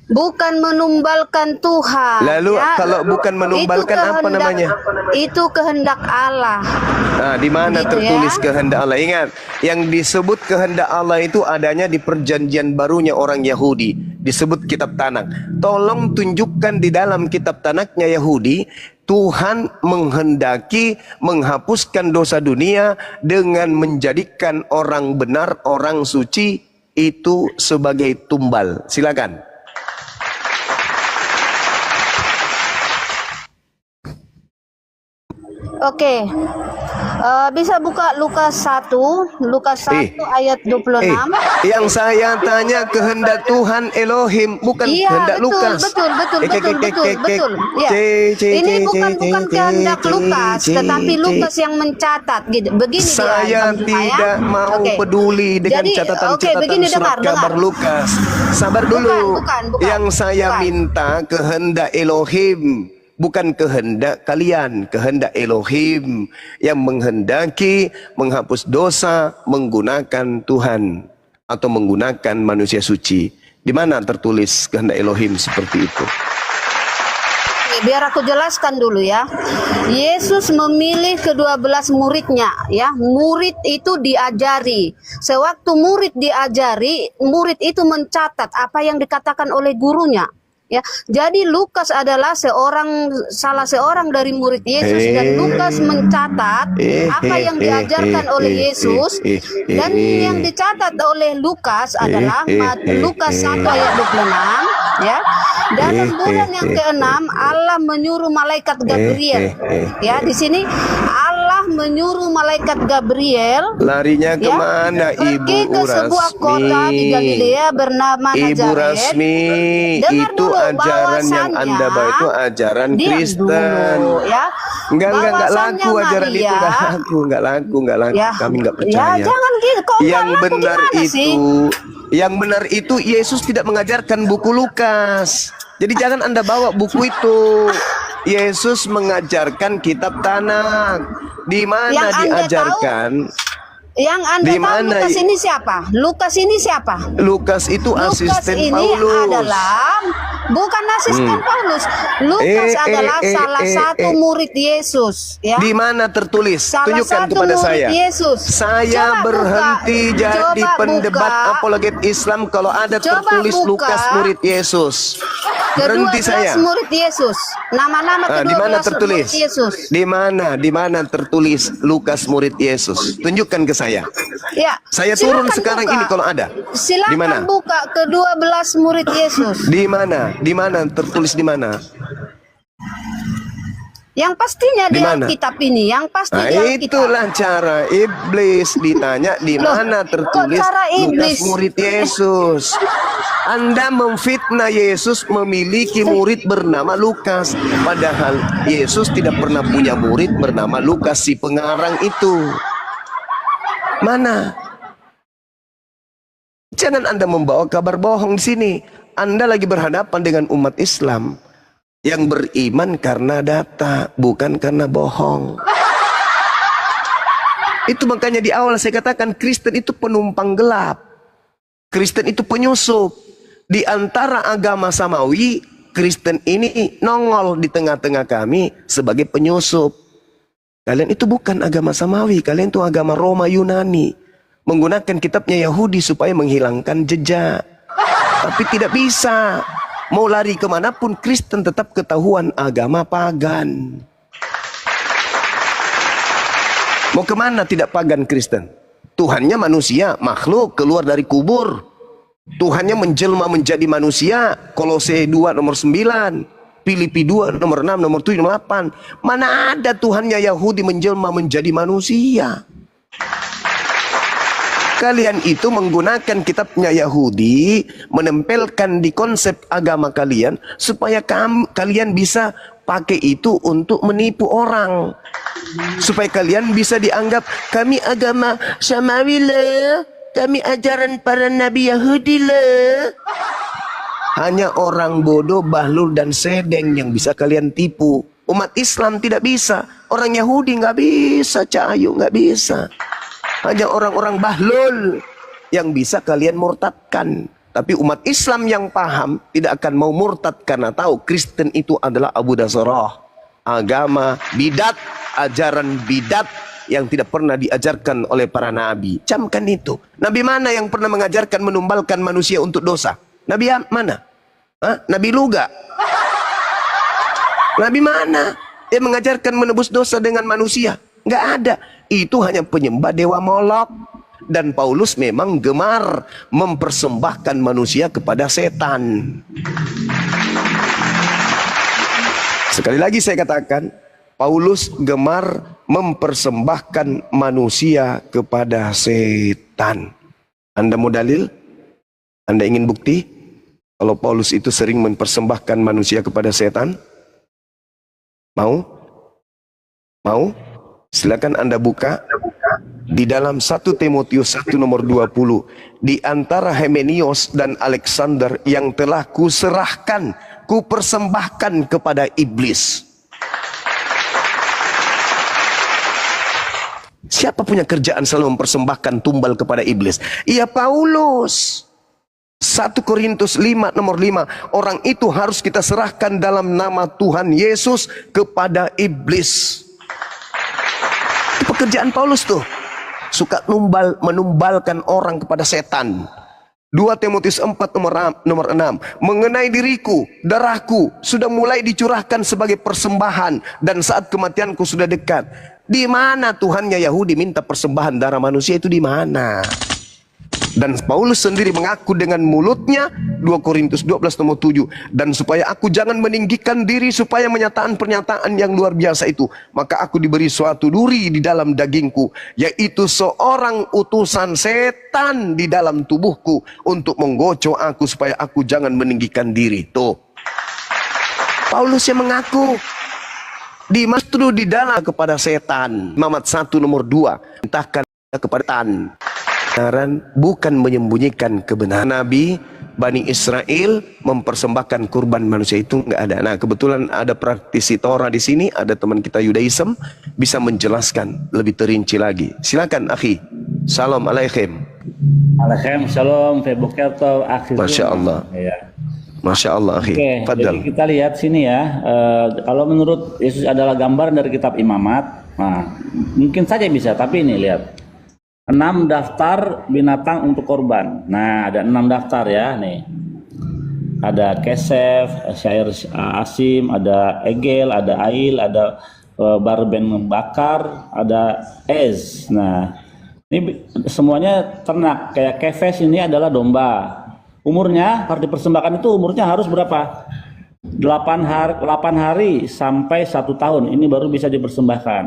Bukan menumbalkan Tuhan. Lalu ya. kalau bukan menumbalkan apa namanya? Itu kehendak Allah. Nah, di mana Gitu tertulis ya. kehendak Allah? Ingat, yang disebut kehendak Allah itu adanya di perjanjian barunya orang Yahudi, disebut kitab Tanakh. Tolong tunjukkan di dalam kitab Tanakh-nya Yahudi, Tuhan menghendaki menghapuskan dosa dunia dengan menjadikan orang benar, orang suci itu sebagai tumbal. Silakan. Oke. Bisa buka Lukas 1 ayat 26. Yang saya tanya kehendak Tuhan Elohim, bukan kehendak Lukas. Betul. Ya. Ini bukan kehendak Lukas, tetapi Lukas yang mencatat gitu. Begini saya tidak mau peduli dengan catatan-catatan surat kabar Lukas. Sabar dulu. Bukan. Yang saya minta kehendak Elohim, bukan kehendak kalian, kehendak Elohim yang menghendaki menghapus dosa menggunakan Tuhan atau menggunakan manusia suci. Di mana tertulis kehendak Elohim seperti itu? Biar aku jelaskan dulu ya. Yesus memilih ke-12 muridnya ya. Murid itu diajari. Sewaktu murid diajari, murid itu mencatat apa yang dikatakan oleh gurunya. Ya, jadi Lukas adalah salah seorang dari murid Yesus dan Lukas mencatat apa yang diajarkan oleh Yesus dan yang dicatat oleh Lukas adalah Lukas 1 ayat 26 ya. Dalam bulan yang ke-6 Allah menyuruh malaikat Gabriel. Ya, di sini Allah menyuruh malaikat Gabriel larinya kemana pergi ke sebuah kota di Galilea bernama Nazaret. Ibu Rasmi, itu ajaran yang Anda bawa itu ajaran Kristen. Ya. Enggak laku ajaran itu, enggak laku. Ya. Kami enggak percaya. Ya, jangan gitu. Kok yang benar itu Yesus tidak mengajarkan buku Lukas. Jadi jangan Anda bawa buku itu. Yesus mengajarkan kitab Tanakh. Di mana diajarkan? Yang Anda tahu Lukas ini siapa? Lukas ini siapa? Lukas itu asisten Paulus. Bukan asisten Paulus. Lukas adalah salah satu murid Yesus, ya. Di mana tertulis? Salah Tunjukkan satu kepada murid saya. Yesus. Saya Coba berhenti buka. jadi Coba pendebat buka. apologet Islam kalau ada Coba tertulis buka. Lukas murid Yesus. Berhenti saya. murid Yesus. Nama-nama Di mana ke-12 tertulis? murid Yesus. Di mana? Di mana tertulis Lukas murid Yesus? Tunjukkan ke saya. Ya. Saya turun silakan sekarang buka. ini kalau ada. Di mana? Silakan buka ke-12 murid Yesus. Di mana? Di mana tertulis di mana? Yang pastinya di mana? Alkitab ini, yang pasti Nah, di Alkitab. itulah cara iblis ditanya di Loh, mana tertulis kok cara Lukas iblis? murid Yesus. Anda memfitnah Yesus memiliki murid bernama Lukas, padahal Yesus tidak pernah punya murid bernama Lukas si pengarang itu. Mana? Jangan Anda membawa kabar bohong di sini. Anda lagi berhadapan dengan umat Islam yang beriman karena data, bukan karena bohong. Itu makanya di awal saya katakan Kristen itu penumpang gelap. Kristen itu penyusup. Di antara agama samawi, Kristen ini nongol di tengah-tengah kami sebagai penyusup. Kalian itu bukan agama samawi, kalian itu agama Roma Yunani. Menggunakan kitabnya Yahudi supaya menghilangkan jejak. Tapi tidak bisa. Mau lari kemanapun, Kristen tetap ketahuan agama pagan. Mau kemana tidak pagan Kristen? Tuhannya manusia, makhluk keluar dari kubur. Tuhannya menjelma menjadi manusia. Kolose 2 nomor 9. Filipi 2 nomor 6, nomor 7, nomor 8. Mana ada Tuhannya Yahudi menjelma menjadi manusia? Kalian itu menggunakan kitabnya Yahudi, menempelkan di konsep agama kalian, supaya kalian bisa pakai itu untuk menipu orang. Supaya kalian bisa dianggap, kami agama samawi lah, kami ajaran para nabi Yahudi lah. Hanya orang bodoh, bahlul dan sedeng yang bisa kalian tipu. Umat Islam tidak bisa, orang Yahudi nggak bisa, Cahayu nggak bisa. Hanya orang-orang bahlul yang bisa kalian murtadkan. Tapi umat Islam yang paham tidak akan mau murtad karena tahu Kristen itu adalah Abu Dasarah. Agama bidat, ajaran bidat yang tidak pernah diajarkan oleh para nabi. Camkan itu. Nabi mana yang pernah mengajarkan menumbalkan manusia untuk dosa? Nabi mana? Hah? Nabi Luga? Nabi mana yang mengajarkan menebus dosa dengan manusia? Nggak ada. Itu hanya penyembah dewa Molok. Dan Paulus memang gemar mempersembahkan manusia kepada setan. Sekali lagi saya katakan, Paulus gemar mempersembahkan manusia kepada setan. Anda mau dalil? Anda ingin bukti kalau Paulus itu sering mempersembahkan manusia kepada setan? Mau? Mau? Silakan Anda buka di dalam 1 Timotius 1 nomor 20. Di antara Himenios dan Alexander yang telah kuserahkan, kupersembahkan kepada iblis. Siapa punya kerjaan selalu mempersembahkan tumbal kepada iblis? Iya, Paulus. 1 Korintus 5 nomor 5. Orang itu harus kita serahkan dalam nama Tuhan Yesus kepada iblis. Pekerjaan Paulus tuh suka menumbalkan orang kepada setan. 2 Timotius 4 nomor 6. Mengenai diriku, darahku sudah mulai dicurahkan sebagai persembahan dan saat kematianku sudah dekat. Di mana Tuhannya Yahudi minta persembahan darah manusia itu di mana? Dan Paulus sendiri mengaku dengan mulutnya 2 Korintus 12 nomor 7. Dan supaya aku jangan meninggikan diri supaya menyatakan pernyataan yang luar biasa itu, maka aku diberi suatu duri di dalam dagingku, yaitu seorang utusan setan di dalam tubuhku untuk menggocok aku supaya aku jangan meninggikan diri. Tuh, Paulus yang mengaku dimastru di dalam kepada setan. Mamat 1 nomor 2. Entahkan kepada setan. Bukan menyembunyikan kebenaran. Nabi Bani Israel mempersembahkan kurban manusia itu nggak ada. Nah, kebetulan ada praktisi Torah di sini, ada teman kita Yudaism bisa menjelaskan lebih terinci lagi. Silakan, akhi. Salam alaikum. Alaikum salam, Masya Allah. Ya. Masya Allah, akhi. Oke, Fadal. jadi kita lihat sini ya. Kalau menurut Yesus adalah gambaran dari kitab Imamat, nah mungkin saja bisa. Tapi ini lihat 6 daftar binatang untuk korban. Nah, ada 6 daftar ya, nih. Ada kesef, syair asim, ada egel, ada ail, ada barben membakar, ada ez. Nah, ini semuanya ternak. Kayak kefes ini adalah domba. Umurnya harus dipersembahkan itu umurnya harus berapa? 8 hari sampai 1 tahun. Ini baru bisa dipersembahkan.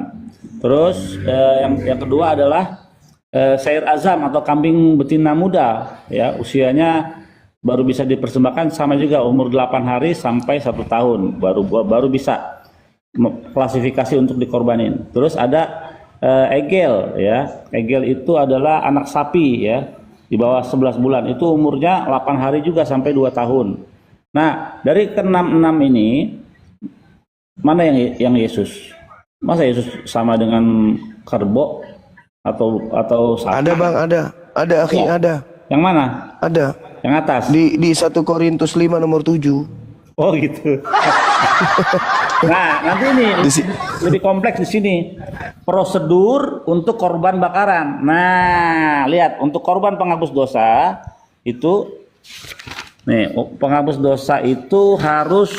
Terus yang kedua adalah syair azam atau kambing betina muda, ya, usianya baru bisa dipersembahkan, sama juga umur 8 hari sampai 1 tahun baru bisa klasifikasi untuk dikorbanin. Terus ada egel, ya. Egel itu adalah anak sapi, ya, di bawah 11 bulan. Itu umurnya 8 hari juga sampai 2 tahun. Nah, dari ke-6 ini mana yang Yesus? Masa Yesus sama dengan kerbau atau sapi? Ada Bang, ada akhi, Ya. ada. Yang mana? Ada. Yang atas? Di 1 Korintus 5 nomor 7. Oh gitu. Nah, nanti ini lebih kompleks di sini. Prosedur untuk korban bakaran. Nah, lihat, untuk korban penghapus dosa itu nih, penghapus dosa itu harus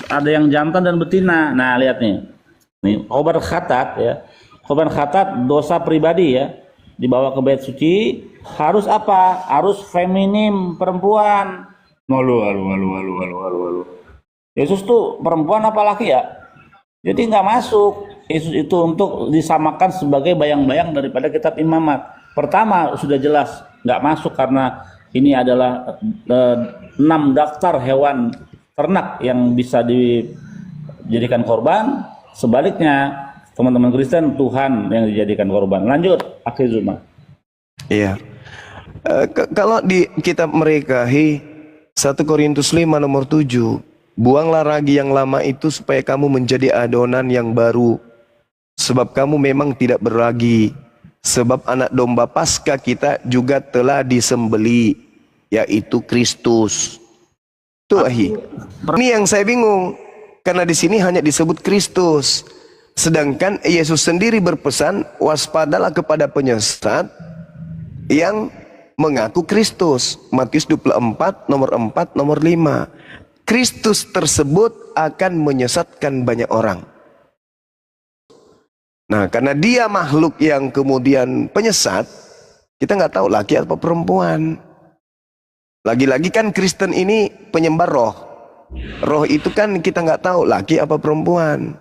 ada yang jantan dan betina. Nah, lihat nih. Nih, korban khatat, ya. Korban khatat dosa pribadi, ya. Dibawa ke bait suci harus apa? Harus feminim, perempuan. Malu. Yesus tuh perempuan apa laki, ya? Jadi nggak masuk. Yesus itu untuk disamakan sebagai bayang-bayang daripada kitab Imamat. Pertama sudah jelas nggak masuk karena ini adalah 6 daftar hewan ternak yang bisa dijadikan korban. Sebaliknya teman-teman Kristen Tuhan yang dijadikan korban. Lanjut, akhir Zuma. Iya. Kalau di kitab mereka 1 Korintus 5 nomor 7, buanglah ragi yang lama itu supaya kamu menjadi adonan yang baru, sebab kamu memang tidak berragi, sebab anak domba Paskah kita juga telah disembeli, yaitu Kristus. Tuh ahi. Ini yang saya bingung, karena di sini hanya disebut Kristus, sedangkan Yesus sendiri berpesan waspadalah kepada penyesat yang mengaku Kristus. Matius 24 nomor 4 nomor 5. Kristus tersebut akan menyesatkan banyak orang. Nah, karena dia makhluk yang kemudian penyesat, kita nggak tahu laki atau perempuan. Lagi-lagi kan Kristen ini penyembah roh. Roh itu kan kita nggak tahu laki apa perempuan.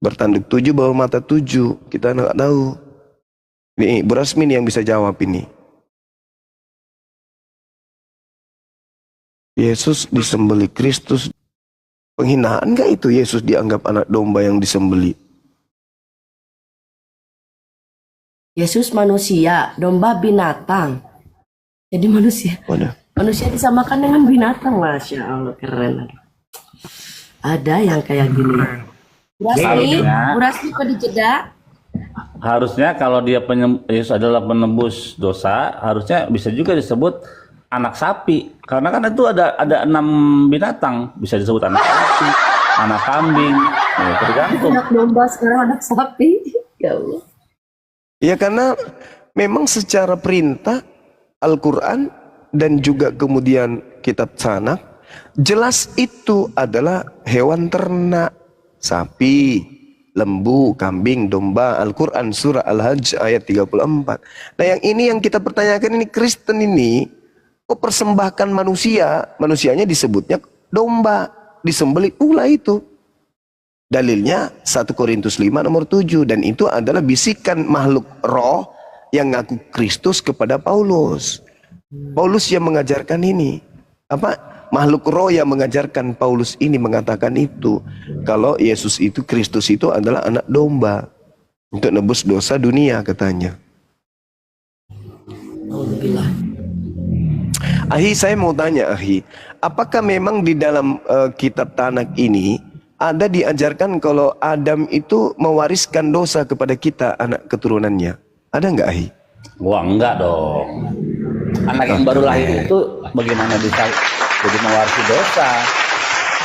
Bertanduk 7 bawah mata 7, kita nggak tahu. Ini Bu Rasmin yang bisa jawab ini. Yesus disembeli, Kristus. Penghinaan nggak itu Yesus dianggap anak domba yang disembeli? Yesus manusia, domba binatang. Jadi manusia. Waduh. Manusia disamakan dengan binatang, Masya Allah, keren. Ada yang kayak gini. Bu Rasmi kok dijeda? Harusnya kalau dia Yesus adalah penebus dosa, harusnya bisa juga disebut anak sapi. Karena kan itu ada 6 binatang, bisa disebut anak sapi, anak kambing, ya, tergantung. Anak domba sekarang anak sapi. Ya Allah. Ya karena memang secara perintah Al-Quran dan juga kemudian kitab Sanak, jelas itu adalah hewan ternak, sapi, lembu, kambing, domba. Al-Quran surah Al-Hajj ayat 34. Nah yang ini yang kita pertanyakan, ini Kristen ini kok persembahkan manusia, manusianya disebutnya domba, disembelih pula itu. Dalilnya 1 Korintus 5 nomor 7, dan itu adalah bisikan makhluk roh yang ngaku Kristus kepada Paulus. Paulus yang mengajarkan ini. Apa? Makhluk roh yang mengajarkan Paulus ini mengatakan itu. Kalau Yesus itu, Kristus itu adalah anak domba untuk nebus dosa dunia katanya. Ahi, saya mau tanya Ahi, apakah memang di dalam kitab Tanak ini ada diajarkan kalau Adam itu mewariskan dosa kepada kita, anak keturunannya? Ada nggak Ahi? Wah, enggak dong. Anak yang baru lahir itu bagaimana bisa jadi mewarisi dosa.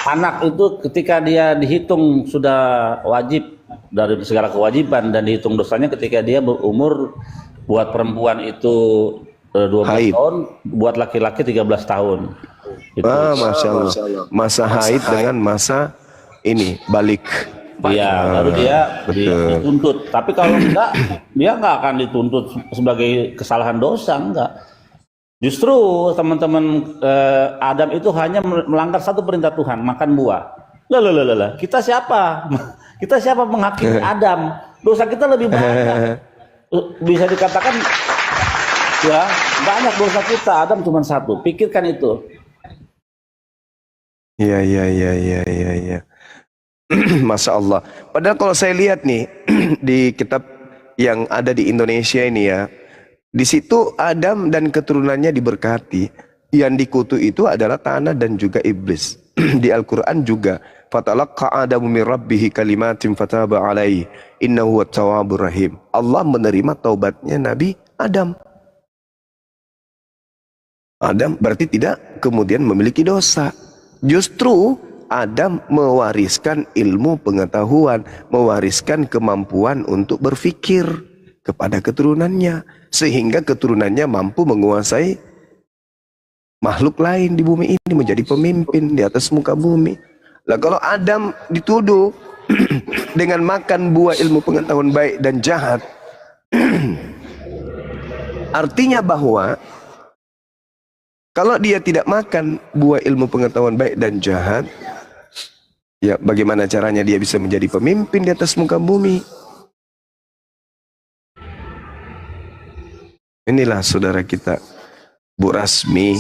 Anak itu ketika dia dihitung sudah wajib dari segala kewajiban dan dihitung dosanya ketika dia berumur, buat perempuan itu 12 tahun, buat laki-laki 13 tahun. Itu. Masya Allah. Masa haid dengan masa ini balik. Iya, baru dia dituntut. Tapi kalau enggak, dia enggak akan dituntut sebagai kesalahan dosa, enggak. Justru teman-teman Adam itu hanya melanggar satu perintah Tuhan, makan buah. Lah, kita siapa? Kita siapa menghakimi Adam? Dosa kita lebih banyak. Bisa dikatakan ya banyak dosa kita. Adam cuma satu. Pikirkan itu. Iya. Masya Allah. Padahal kalau saya lihat nih di kitab yang ada di Indonesia ini ya, di situ Adam dan keturunannya diberkati. Yang dikutuk itu adalah tanah dan juga iblis. Di Al-Quran juga, fatalaqqa Adamu min rabbihi kalimatin fataba alaihi innahu wat-tawwabur rahim. Allah menerima taubatnya Nabi Adam. Adam berarti tidak kemudian memiliki dosa. Justru Adam mewariskan ilmu pengetahuan, mewariskan kemampuan untuk berpikir kepada keturunannya, sehingga keturunannya mampu menguasai makhluk lain di bumi ini, menjadi pemimpin di atas muka bumi. Lah kalau Adam dituduh dengan makan buah ilmu pengetahuan baik dan jahat, artinya bahwa kalau dia tidak makan buah ilmu pengetahuan baik dan jahat, ya bagaimana caranya dia bisa menjadi pemimpin di atas muka bumi? Inilah saudara kita, Bu Rasmi,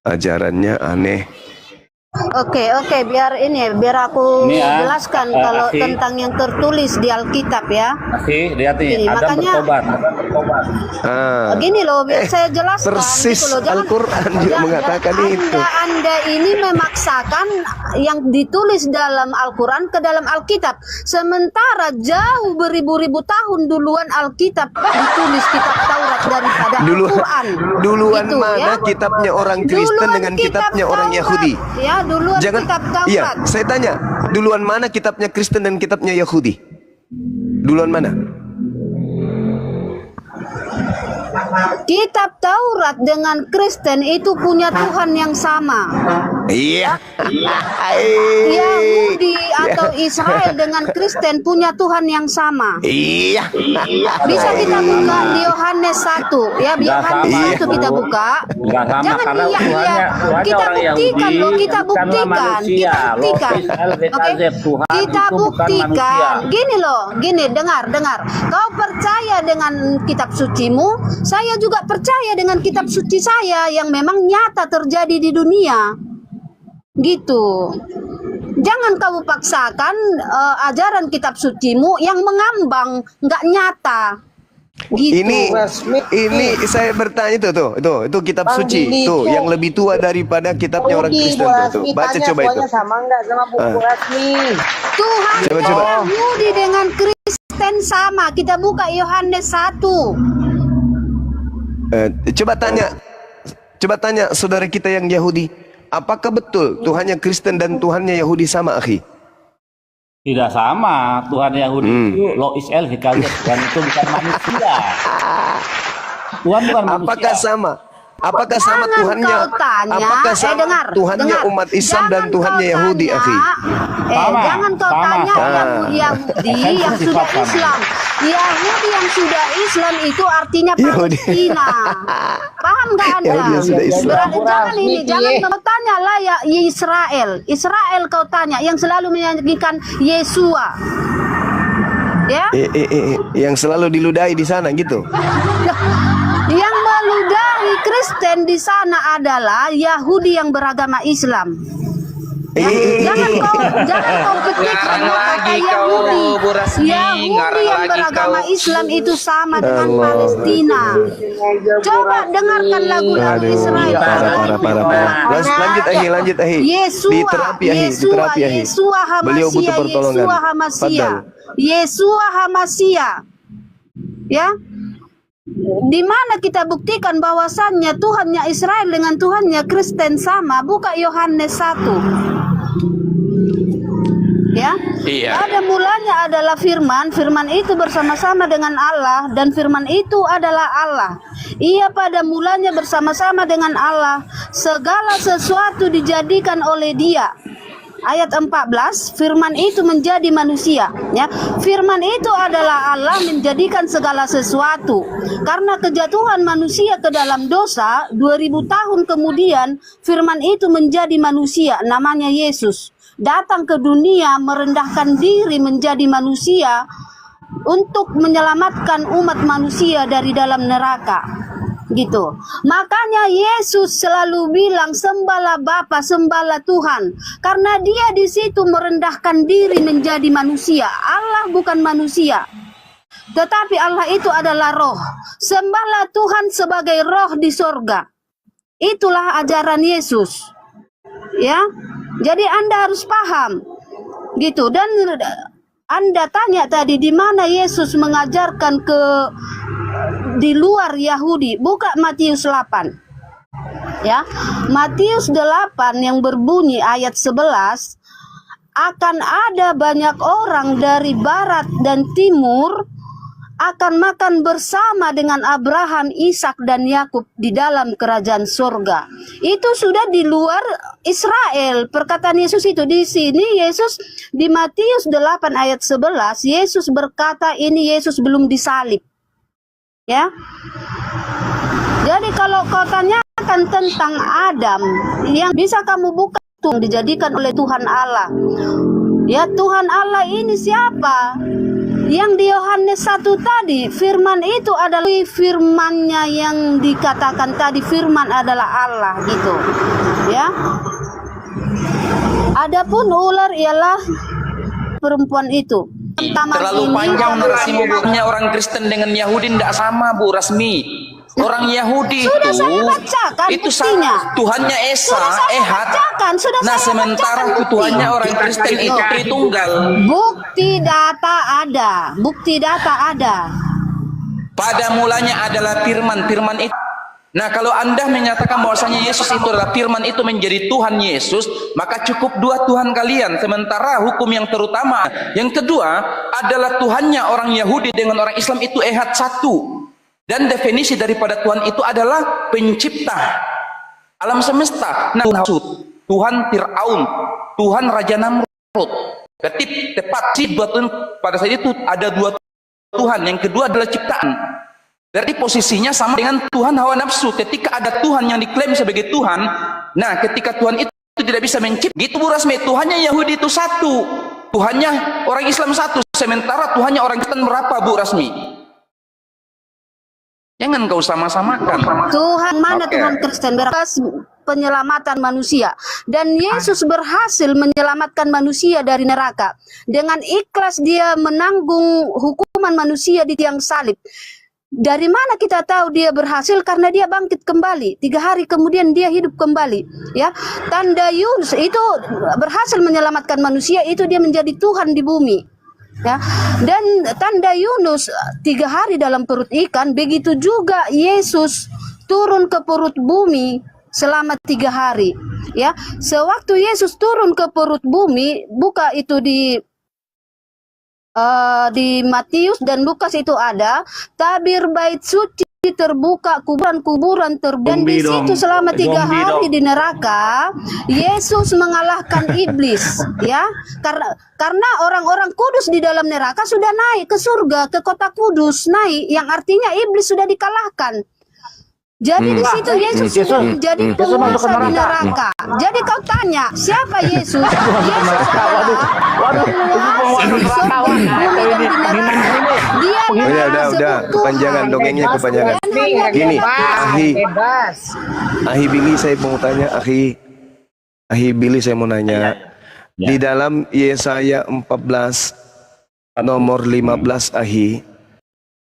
ajarannya aneh. Oke, biar aku jelaskan kalau Akhi. tentang yang tertulis di Alkitab ya. Lihat nih, Ini, Adam makanya- bertobat. Gini loh, biar saya jelaskan. Persis gitu loh. Al-Quran juga mengatakan itu. Anda ini memaksakan yang ditulis dalam Al-Quran ke dalam Alkitab. Sementara jauh beribu-ribu tahun duluan Alkitab ditulis kitab Taurat daripada Al-Quran. Duluan Gitu, mana ya. kitabnya orang Kristen Duluan dengan kitab kitabnya orang Taurat. Yahudi? Ya, duluan kitab Taurat. Iya, saya tanya, duluan mana kitabnya Kristen dan kitabnya Yahudi? Duluan mana? Kitab Taurat dengan Kristen itu punya Tuhan yang sama. Iya. Yahudi atau Israel dengan Kristen punya Tuhan yang sama. Iya. Bisa kita buka di Yohanes 1 ya, di Nggak Yohanes sama. 1 kita buka. Nggak sama, Jangan karena iya. Tuhannya Kita orang buktikan Yahudi, loh, kita bukanlah buktikan. manusia. Kita buktikan. Loh, Israel, Oke. Tuhan Kita itu bukan buktikan. manusia. Gini loh, gini, dengar. Kau percaya dengan kitab sucimu, saya juga percaya dengan kitab suci saya yang memang nyata terjadi di dunia. Gitu. Jangan kau paksakan ajaran kitab sucimu yang mengambang, nggak nyata. Gitu. Ini saya bertanya itu kitab Bang suci Dini tuh itu- yang lebih tua daripada kitabnya orang Kristen tuh. Baca coba itu. sama enggak sama buku Rasmi? Tuhan Coba. Yahudi dengan Kristen sama. Kita buka Yohanes 1. Coba tanya saudara kita yang Yahudi, apakah betul Tuhannya Kristen dan Tuhannya Yahudi sama, akhi? Tidak sama. Tuhan Yahudi itu lo Israel hikayat. Tuhan itu bukan manusia. Tuhan bukan manusia. Apakah sama? Apakah sama Jangan Tuhannya? kau tanya, Apakah sama dengar, Tuhannya dengar. umat Islam dan Jangan Tuhannya kau Yahudi, tanya, akhi? Sama, jangan kau sama, tanya sama. Yahudi yang Esensi sudah sifat sama. Islam. Yahudi yang sudah Islam itu artinya Yahudi. Palestina. Paham nggak Anda? Yahudi yang sudah Islam. Berarti jangan kau tanya lah ya Israel. Israel kau tanya yang selalu menyanyikan Yesua. Ya? Yang selalu diludahi di sana gitu. Yang meludahi Kristen di sana adalah Yahudi yang beragama Islam. Jangan kau pikirkan kata Yahudi. Yahudi yang beragama Islam itu sama dengan Palestina. Coba dengarkan lagu-lagu Israel. Parah. Lanjut ahi. Yesua Beliau butuh pertolongan. Yesua Hamasya. Ya. Di mana kita buktikan bahwasannya Tuhannya Israel dengan Tuhannya Kristen sama? Buka Yohanes 1. Ya, Iya. pada mulanya adalah firman, firman itu bersama-sama dengan Allah, dan firman itu adalah Allah. Ia pada mulanya bersama-sama dengan Allah, segala sesuatu dijadikan oleh Dia. Ayat 14, firman itu menjadi manusia, ya. Firman itu adalah Allah menjadikan segala sesuatu. Karena kejatuhan manusia ke dalam dosa, 2000 tahun kemudian firman itu menjadi manusia, namanya Yesus. Datang ke dunia merendahkan diri menjadi manusia untuk menyelamatkan umat manusia dari dalam neraka. Gitu. Makanya Yesus selalu bilang sembahlah Bapa, sembahlah Tuhan, karena Dia di situ merendahkan diri menjadi manusia. Allah bukan manusia, tetapi Allah itu adalah roh. Sembahlah Tuhan sebagai roh di sorga. Itulah ajaran Yesus. Ya. Jadi Anda harus paham. Gitu. Dan Anda tanya tadi di mana Yesus mengajarkan di luar Yahudi. Buka Matius 8. Ya. Matius 8 yang berbunyi ayat 11, akan ada banyak orang dari barat dan timur akan makan bersama dengan Abraham, Ishak dan Yakub di dalam kerajaan surga. Itu sudah di luar Israel. Perkataan Yesus itu di sini, Yesus di Matius 8 ayat 11, Yesus berkata ini Yesus belum disalib. Ya. Jadi kalau kau tanyakan tentang Adam, yang bisa kamu buka itu dijadikan oleh Tuhan Allah. Ya, Tuhan Allah ini siapa? Yang di Yohanes 1 tadi, firman itu adalah firmannya yang dikatakan tadi, firman adalah Allah gitu. Ya. Adapun ular ialah perempuan itu. Terlalu panjang narasi bukunya orang Kristen dengan Yahudi tidak sama, Bu Rasmi. Orang Yahudi Sudah itu saya bacakan itu buktinya. Tuhannya Esa, Sudah saya Ehad. bacakan, sudah Nah, saya sementara bacakan bukti. Tuhannya orang Kristen itu Tritunggal. Bukti data ada, bukti data ada. Pada mulanya adalah firman, firman itu. Nah, kalau Anda menyatakan bahwasanya Yesus itu adalah firman itu menjadi Tuhan Yesus, maka cukup dua Tuhan kalian. Sementara hukum yang terutama, yang kedua adalah Tuhannya orang Yahudi dengan orang Islam itu Ehad satu. Dan definisi daripada Tuhan itu adalah pencipta alam semesta. Nah, Tuhan Fir'aun, Tuhan Raja Namrud. Tepat sih dua Tuhan. Pada saat itu ada dua Tuhan. Yang kedua adalah ciptaan. Berarti posisinya sama dengan Tuhan hawa nafsu. Ketika ada Tuhan yang diklaim sebagai Tuhan, nah ketika Tuhan itu tidak bisa mencipta, gitu Bu Rasmi, Tuhannya Yahudi itu satu, Tuhannya orang Islam satu, sementara Tuhannya orang Kristen berapa Bu Rasmi? Jangan kau sama-samakan. Tuhan mana Oke. Tuhan Kristen berkas penyelamatan manusia, dan Yesus berhasil menyelamatkan manusia dari neraka dengan ikhlas. Dia menanggung hukuman manusia di tiang salib. Dari mana kita tahu dia berhasil? Karena dia bangkit kembali 3 hari kemudian dia hidup kembali. Ya, tanda Yunus itu berhasil menyelamatkan manusia, itu dia menjadi Tuhan di bumi. Ya, dan tanda Yunus 3 hari dalam perut ikan, begitu juga Yesus turun ke perut bumi selama 3 hari. Ya, sewaktu Yesus turun ke perut bumi, buka itu di Matius dan Lukas itu ada tabir bait suci terbuka, kuburan-kuburan terbuka, dan di situ selama 3 hari di neraka Yesus mengalahkan iblis. Ya, karena orang-orang kudus di dalam neraka sudah naik ke surga, ke kota kudus naik, yang artinya iblis sudah dikalahkan. Jadi di situ Yesus jadi penguasa di neraka. Jadi kau tanya, siapa Yesus? Yesus adalah Udah, kepanjangan dongengnya, kepanjangan. Gini, Ahi Billy, saya mau tanya, Ahi Billy, saya mau nanya. Di dalam Yesaya 14 nomor 15, Ahi,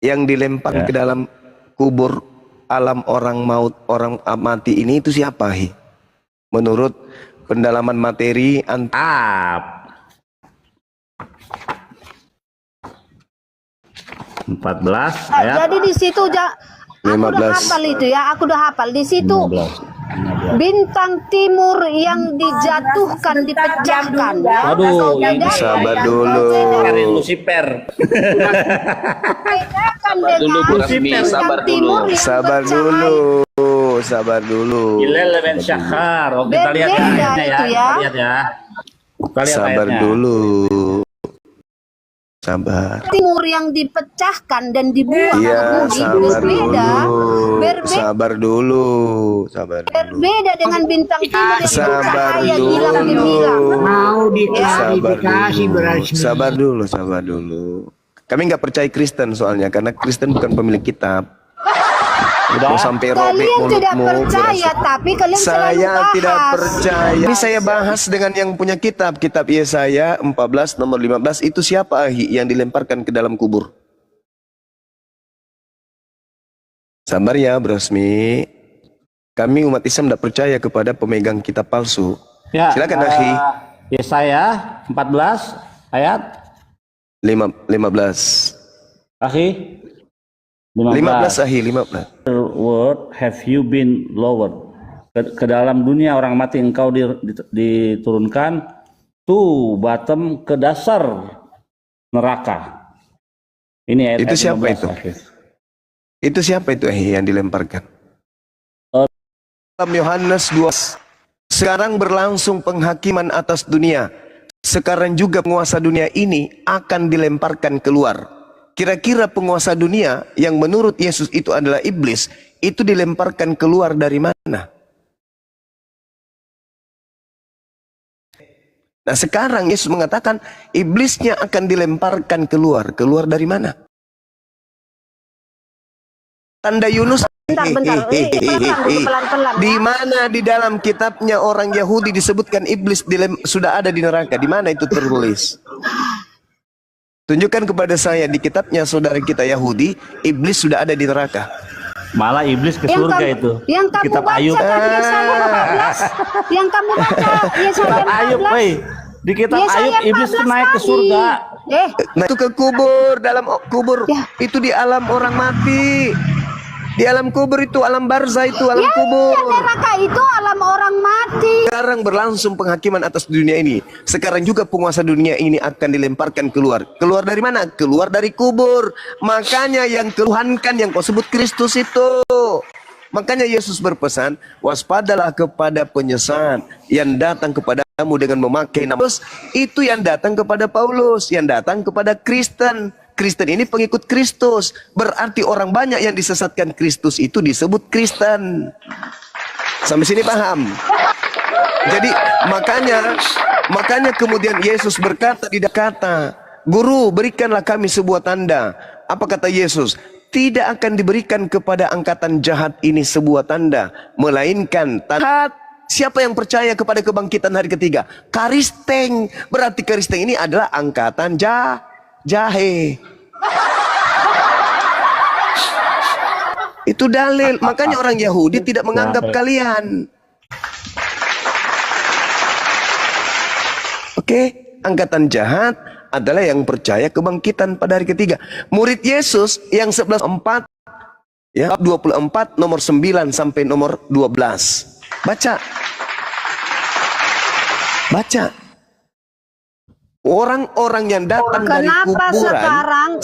yang dilempar ke dalam kubur alam orang maut, orang mati ini itu siapa, Ahi? Menurut pendalaman materi 14 ayat Jadi di situ aku udah 15. hafal itu ya, aku udah hafal di situ. 15. Bintang timur yang dijatuhkan, dipecahkan. Aduh, ini Sabar dulu. Karin Lucifer. Bedakan dulu, Bu dengan Rasmi, bintang sabar dulu. timur yang Sabar bercahaya. dulu. Sabar dulu. Hilal ben Syahar. Oh, kita lihat Berbeda ayatnya ya. itu ya. Kita lihat ya. Kita lihat Sabar ayatnya. dulu. Sabar. Timur yang dipecahkan dan dibuang Iya, ke bumi sabar berbeda. dulu. Sabar dulu. Sabar dulu. Berbeda dengan bintang timur yang Sabar bercahaya gilang dulu. gemilang. Mau Sabar diklarifikasi dulu. berasmi. Sabar dulu, sabar dulu. Kami nggak percaya Kristen soalnya karena Kristen bukan pemilik kitab. Mau sampai robek Kalian tidak mulutmu. percaya, tapi kalian selalu Saya bahas. tidak percaya. Ini saya bahas dengan yang punya kitab. Kitab Yesaya 14 nomor 15 itu siapa Ahi yang dilemparkan ke dalam kubur? Sabar ya, Brosmi. Kami umat Islam tidak percaya kepada pemegang kitab palsu. Ya, Silakan Ahi. Yesaya 14 ayat 15. Ahi 15 Ahi, 15. Word have you been lowered ke dalam dunia orang mati engkau diturunkan to bottom ke dasar neraka. Ini ayat Itu siapa 15, itu? Ahi. Itu siapa itu Ahi yang dilemparkan? Dalam Yohanes 2. Sekarang berlangsung penghakiman atas dunia. Sekarang juga penguasa dunia ini akan dilemparkan keluar. Kira-kira penguasa dunia yang menurut Yesus itu adalah iblis, itu dilemparkan keluar dari mana? Nah sekarang Yesus mengatakan iblisnya akan dilemparkan keluar. Keluar dari mana? Tanda Yunus. Bentar. Pelan-pelan. Di mana di dalam kitabnya orang Yahudi disebutkan iblis sudah ada di neraka? Di mana itu tertulis? Tunjukkan kepada saya di kitabnya saudara kita Yahudi, iblis sudah ada di neraka. Malah iblis ke surga itu. Yang kamu Kitab baca Ayub. kan Yesaya 14. Yang kamu baca Yesaya Ayub, 14. woi. Di kitab Yesaya Ayub iblis 14 naik ke tadi. surga. Nah itu ke kubur, dalam kubur Ya. itu di alam orang mati. Di alam kubur itu alam barzah itu alam kubur. Neraka itu alam orang mati. Sekarang berlangsung penghakiman atas dunia ini. Sekarang juga penguasa dunia ini akan dilemparkan keluar. Keluar dari mana? Keluar dari kubur. Makanya yang keluhankan yang kau sebut Kristus itu. Makanya Yesus berpesan, waspadalah kepada penyesat yang datang kepadamu dengan memakai nama. Itu yang datang kepada Paulus, yang datang kepada Kristen. Kristen ini pengikut Kristus. Berarti orang banyak yang disesatkan Kristus itu disebut Kristen. Sampai sini paham? Jadi makanya kemudian Yesus berkata di kata, Guru berikanlah kami sebuah tanda. Apa kata Yesus? Tidak akan diberikan kepada angkatan jahat ini sebuah tanda, melainkan tanda. Siapa yang percaya kepada kebangkitan hari ketiga? Karisteng. Berarti Karisteng ini adalah angkatan jahe. Itu dalil. Makanya orang Yahudi tidak menganggap kalian. Oke, angkatan jahat adalah yang percaya kebangkitan pada hari ketiga. Murid Yesus yang 11:4 ya, 24 nomor 9 sampai nomor 12. Baca. Orang-orang yang datang dari Kenapa kuburan.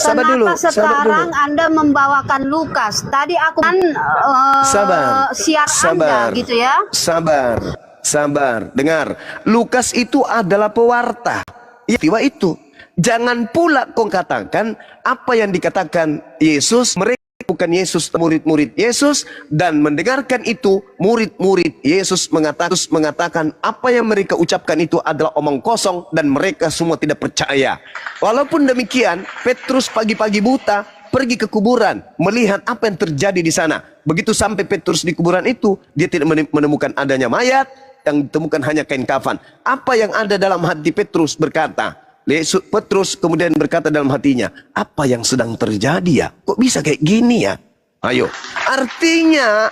sekarang Anda membawakan Lukas? Tadi aku kan siar Anda gitu ya. Sabar. Dengar. Lukas itu adalah pewarta. Peristiwa itu. Jangan pula kau katakan apa yang dikatakan Yesus. Mereka bukan Yesus, murid-murid Yesus, dan mendengarkan itu murid-murid Yesus mengatakan apa yang mereka ucapkan itu adalah omong kosong dan mereka semua tidak percaya. Walaupun demikian, Petrus pagi-pagi buta pergi ke kuburan melihat apa yang terjadi di sana. Begitu sampai Petrus di kuburan itu, dia tidak menemukan adanya mayat, yang ditemukan hanya kain kafan. Apa yang ada dalam hati Petrus berkata, Petrus kemudian berkata dalam hatinya, apa yang sedang terjadi ya? Kok bisa kayak gini ya? Ayo. Artinya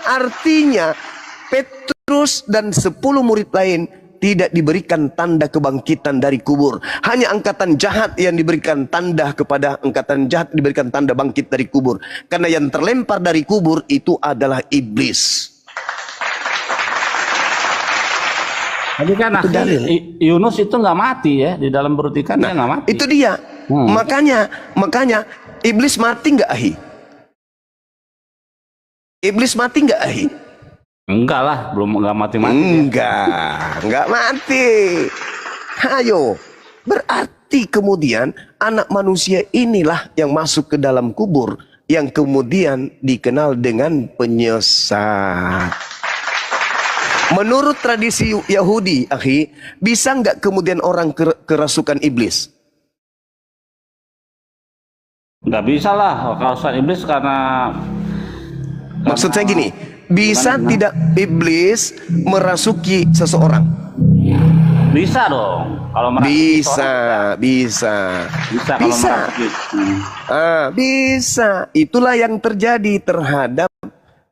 Petrus dan 10 murid lain tidak diberikan tanda kebangkitan dari kubur. Hanya angkatan jahat yang diberikan tanda kepada angkatan jahat, diberikan tanda bangkit dari kubur. Karena yang terlempar dari kubur itu adalah iblis. Tapi kan Itu dalil. Yunus itu nggak mati ya, di dalam perut ikan dia nggak mati. Itu dia. Makanya iblis mati nggak, Ahi? Iblis mati nggak, Ahi? Enggak lah, belum nggak mati-mati. Enggak mati. Ayo, berarti kemudian anak manusia inilah yang masuk ke dalam kubur, yang kemudian dikenal dengan penyesat. Menurut tradisi Yahudi, Akhi, bisa nggak kemudian orang kerasukan iblis? Nggak bisa lah, kerasukan iblis karena Maksud saya gini, bisa tidak iblis merasuki seseorang? bisa dong. Kalau merasuki seorang, Bisa. kalau merasuki. Bisa. Itulah yang terjadi terhadap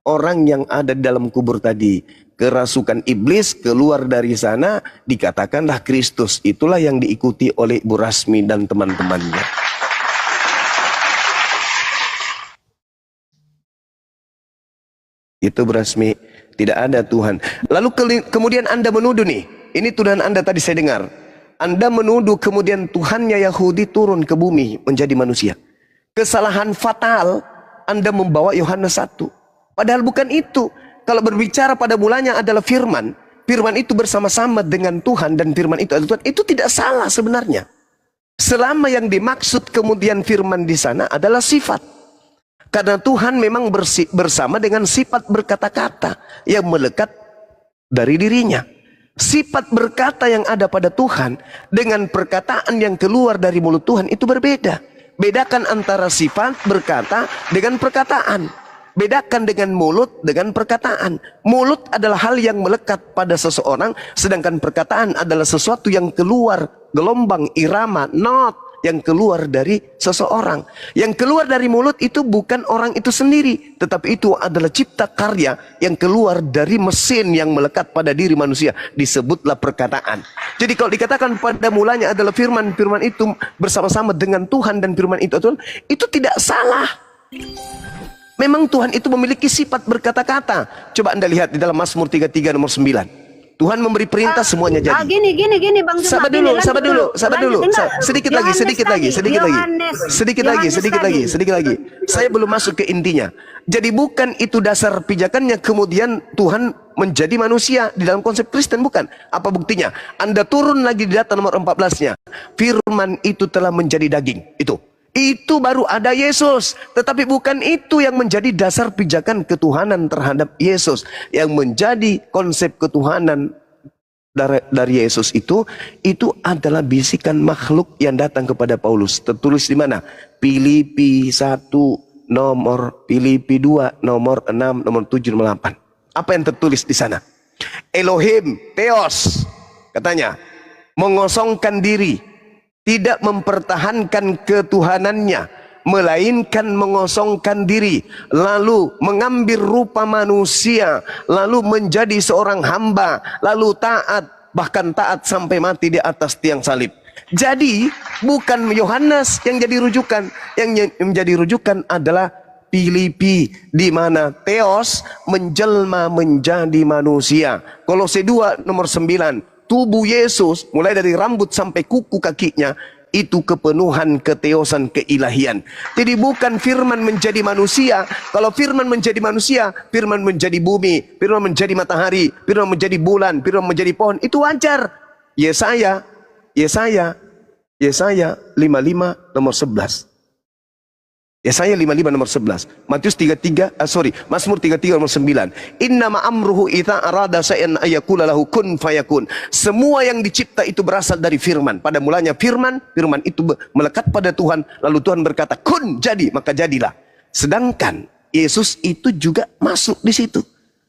orang yang ada di dalam kubur tadi. Kerasukan iblis keluar dari sana, dikatakanlah Kristus. Itulah yang diikuti oleh Ibu Rasmi dan teman-temannya. Itu Bu Rasmi, tidak ada Tuhan. Lalu kemudian Anda menuduh nih, ini tuduhan Anda tadi saya dengar. Anda menuduh kemudian Tuhannya Yahudi turun ke bumi menjadi manusia. Kesalahan fatal Anda membawa Yohanes 1. Padahal bukan itu. Kalau berbicara pada mulanya adalah firman. Firman itu bersama-sama dengan Tuhan dan firman itu adalah Tuhan. Itu tidak salah sebenarnya. Selama yang dimaksud kemudian firman di sana adalah sifat. Karena Tuhan memang bersama dengan sifat berkata-kata yang melekat dari dirinya. Sifat berkata yang ada pada Tuhan dengan perkataan yang keluar dari mulut Tuhan itu berbeda. Bedakan antara sifat berkata dengan perkataan. Bedakan dengan mulut dengan perkataan. Mulut adalah hal yang melekat pada seseorang, sedangkan perkataan adalah sesuatu yang keluar, gelombang, irama, not yang keluar dari seseorang. Yang keluar dari mulut itu bukan orang itu sendiri, tetapi itu adalah cipta karya yang keluar dari mesin yang melekat pada diri manusia. Disebutlah perkataan. Jadi kalau dikatakan pada mulanya adalah firman, firman itu bersama-sama dengan Tuhan dan firman itu tidak salah. Memang Tuhan itu memiliki sifat berkata-kata. Coba Anda lihat di dalam Mazmur 33 nomor 9. Tuhan memberi perintah semuanya jadi. Gini Bang Zuma. Sabar dulu. Sedikit lagi. Saya belum masuk ke intinya. Jadi bukan itu dasar pijakannya kemudian Tuhan menjadi manusia di dalam konsep Kristen, bukan. Apa buktinya? Anda turun lagi di data nomor 14-nya. Firman itu telah menjadi daging. Itu baru ada Yesus. Tetapi bukan itu yang menjadi dasar pijakan ketuhanan terhadap Yesus. Yang menjadi konsep ketuhanan dari Yesus itu adalah bisikan makhluk yang datang kepada Paulus. Tertulis di mana? Filipi 1 nomor, Filipi 2 nomor 6, nomor 7, nomor 8. Apa yang tertulis di sana? Elohim, Theos, katanya, mengosongkan diri. Tidak mempertahankan ketuhanannya, melainkan mengosongkan diri, lalu mengambil rupa manusia, lalu menjadi seorang hamba, lalu taat, bahkan taat sampai mati di atas tiang salib. Jadi bukan Yohanes yang jadi rujukan, yang menjadi rujukan adalah Filipi, di mana Theos menjelma menjadi manusia. Kolose 2 nomor 9. Tubuh Yesus mulai dari rambut sampai kuku kakinya itu kepenuhan keteosan keilahian. Jadi bukan firman menjadi manusia. Kalau firman menjadi manusia, firman menjadi bumi, firman menjadi matahari, firman menjadi bulan, firman menjadi pohon, itu wajar. Yesaya 55 nomor 11. Yesaya 55 nomor 11. Mazmur 33 nomor 9. Innama amruhu idza arada shay'an ayaqula lahu kun fayakun. Semua yang dicipta itu berasal dari firman. Pada mulanya firman itu melekat pada Tuhan, lalu Tuhan berkata, "Kun," jadi, maka jadilah. Sedangkan Yesus itu juga masuk di situ.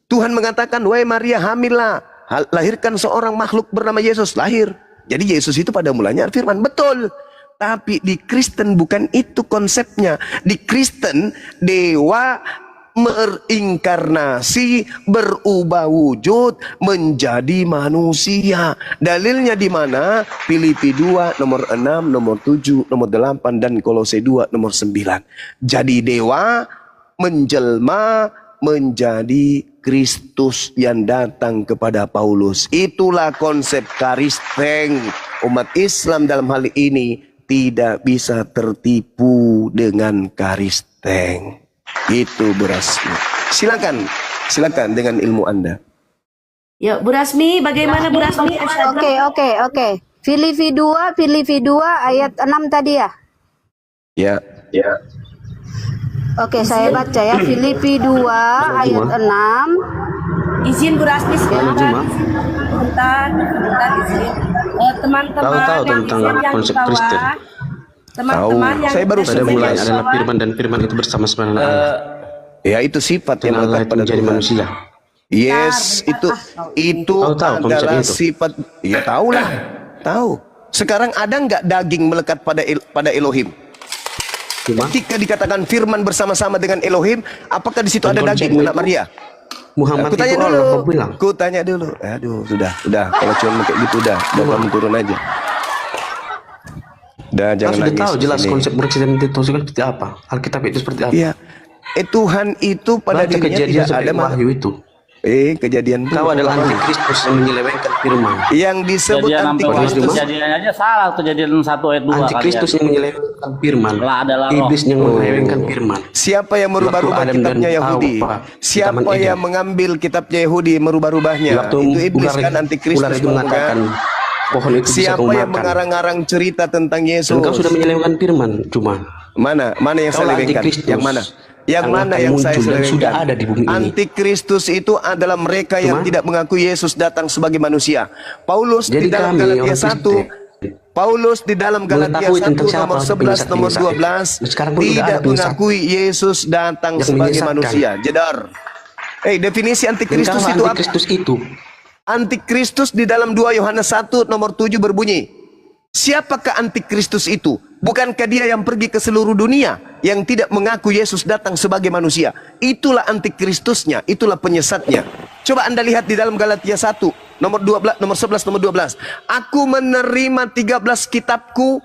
Tuhan mengatakan, "Wahai Maria, hamillah, lahirkan seorang makhluk bernama Yesus." Lahir. Jadi Yesus itu pada mulanya firman. Betul. Tapi di Kristen bukan itu konsepnya. Di Kristen, dewa berinkarnasi, berubah wujud menjadi manusia. Dalilnya di mana? Filipi 2 nomor 6, nomor 7, nomor 8 dan Kolose 2 nomor 9. Jadi dewa menjelma menjadi Kristus yang datang kepada Paulus. Itulah konsep karisteng. Umat Islam dalam hal ini tidak bisa tertipu dengan karisteng. Itu Bu Rasmi. Silakan dengan ilmu Anda. Ya, Bu Rasmi, bagaimana Bu Rasmi? Oke. Filipi 2 ayat 6 tadi ya? Ya. Oke, saya baca ya. Filipi 2 ayat 6. Izin Bu Rasmi sebentar. Bentar izin. Teman-teman Tahu yang tentang izin yang konsep di bawah, Kristen. teman-teman yang Saya baru Pada saja mulanya jelas. adalah firman dan firman itu bersama-sama dengan Allah. Ya, itu sifat yang Dan Allah melekat itu pada menjadi Tuhan. manusia. Yes, itu Tahu konsep adalah itu. sifat. Ya tahulah, tahu. Sekarang ada nggak daging melekat pada Elohim? Cuma Ketika dikatakan firman bersama-sama dengan Elohim, apakah di situ Dan ada daging, konsepnya Anak itu, Maria? Muhammad Aku tanya itu dulu. Allah kau bilang. Ku tanya dulu. Aduh, sudah. Kalau cuma kayak gitu udah kamu turun aja. Udah, Kau jangan sudah nangis. tahu jelas Ini. konsep Kristen itu seperti apa. Alkitab itu seperti apa. Iya. Tuhan itu pada Baca dirinya kejadian tidak ada sampai Wahyu itu. Kejadian Kau adalah antikristus yang menyelewengkan firman. yang disebut Kejadian sampai antikristus. kejadian aja salah, kejadian 1 ayat 2 Antikristus yang menyelewengkan firman. Allah adalah roh. Iblis yang menyelewengkan firman. Siapa yang merubah-rubah Waktu Adam dan kitabnya Yahudi? Hawa di Siapa Taman Eden. yang mengambil kitabnya Yahudi merubah-rubahnya? Waktu Itu iblis ular- kan ular antikristus itu mengatakan pohon itu bisa Siapa kau yang makan. mengarang-arang cerita tentang Yesus? Dan kau sudah menyelewengkan firman. Cuma Mana yang Kau saya lah lewengkan? antikristus. Yang mana? Yang Yang mana akan yang saya muncul dan selewengkan? sudah ada di bumi ini. Antikristus itu adalah mereka yang Cuma- tidak mengakui Yesus datang sebagai manusia. Paulus Jadi di dalam kami, Galatia orang 1, Paulus di dalam Galatia mengetahui 1 tentang siapa nomor 11 nomor penyesat-penyesat. 12 Dan sekarang pun sudah tidak ada penyesat mengakui Yesus datang yang sebagai menyesatkan. manusia. Jedar. Definisi dan antikristus kalau itu apa? antikristus itu Antikristus di dalam 2 Yohanes 1 nomor 7 berbunyi, siapakah antikristus itu? Bukankah dia yang pergi ke seluruh dunia yang tidak mengaku Yesus datang sebagai manusia? Itulah antikristusnya, itulah penyesatnya. Coba Anda lihat di dalam Galatia 1 nomor 12, nomor 11, nomor 12. Aku menerima 13 kitabku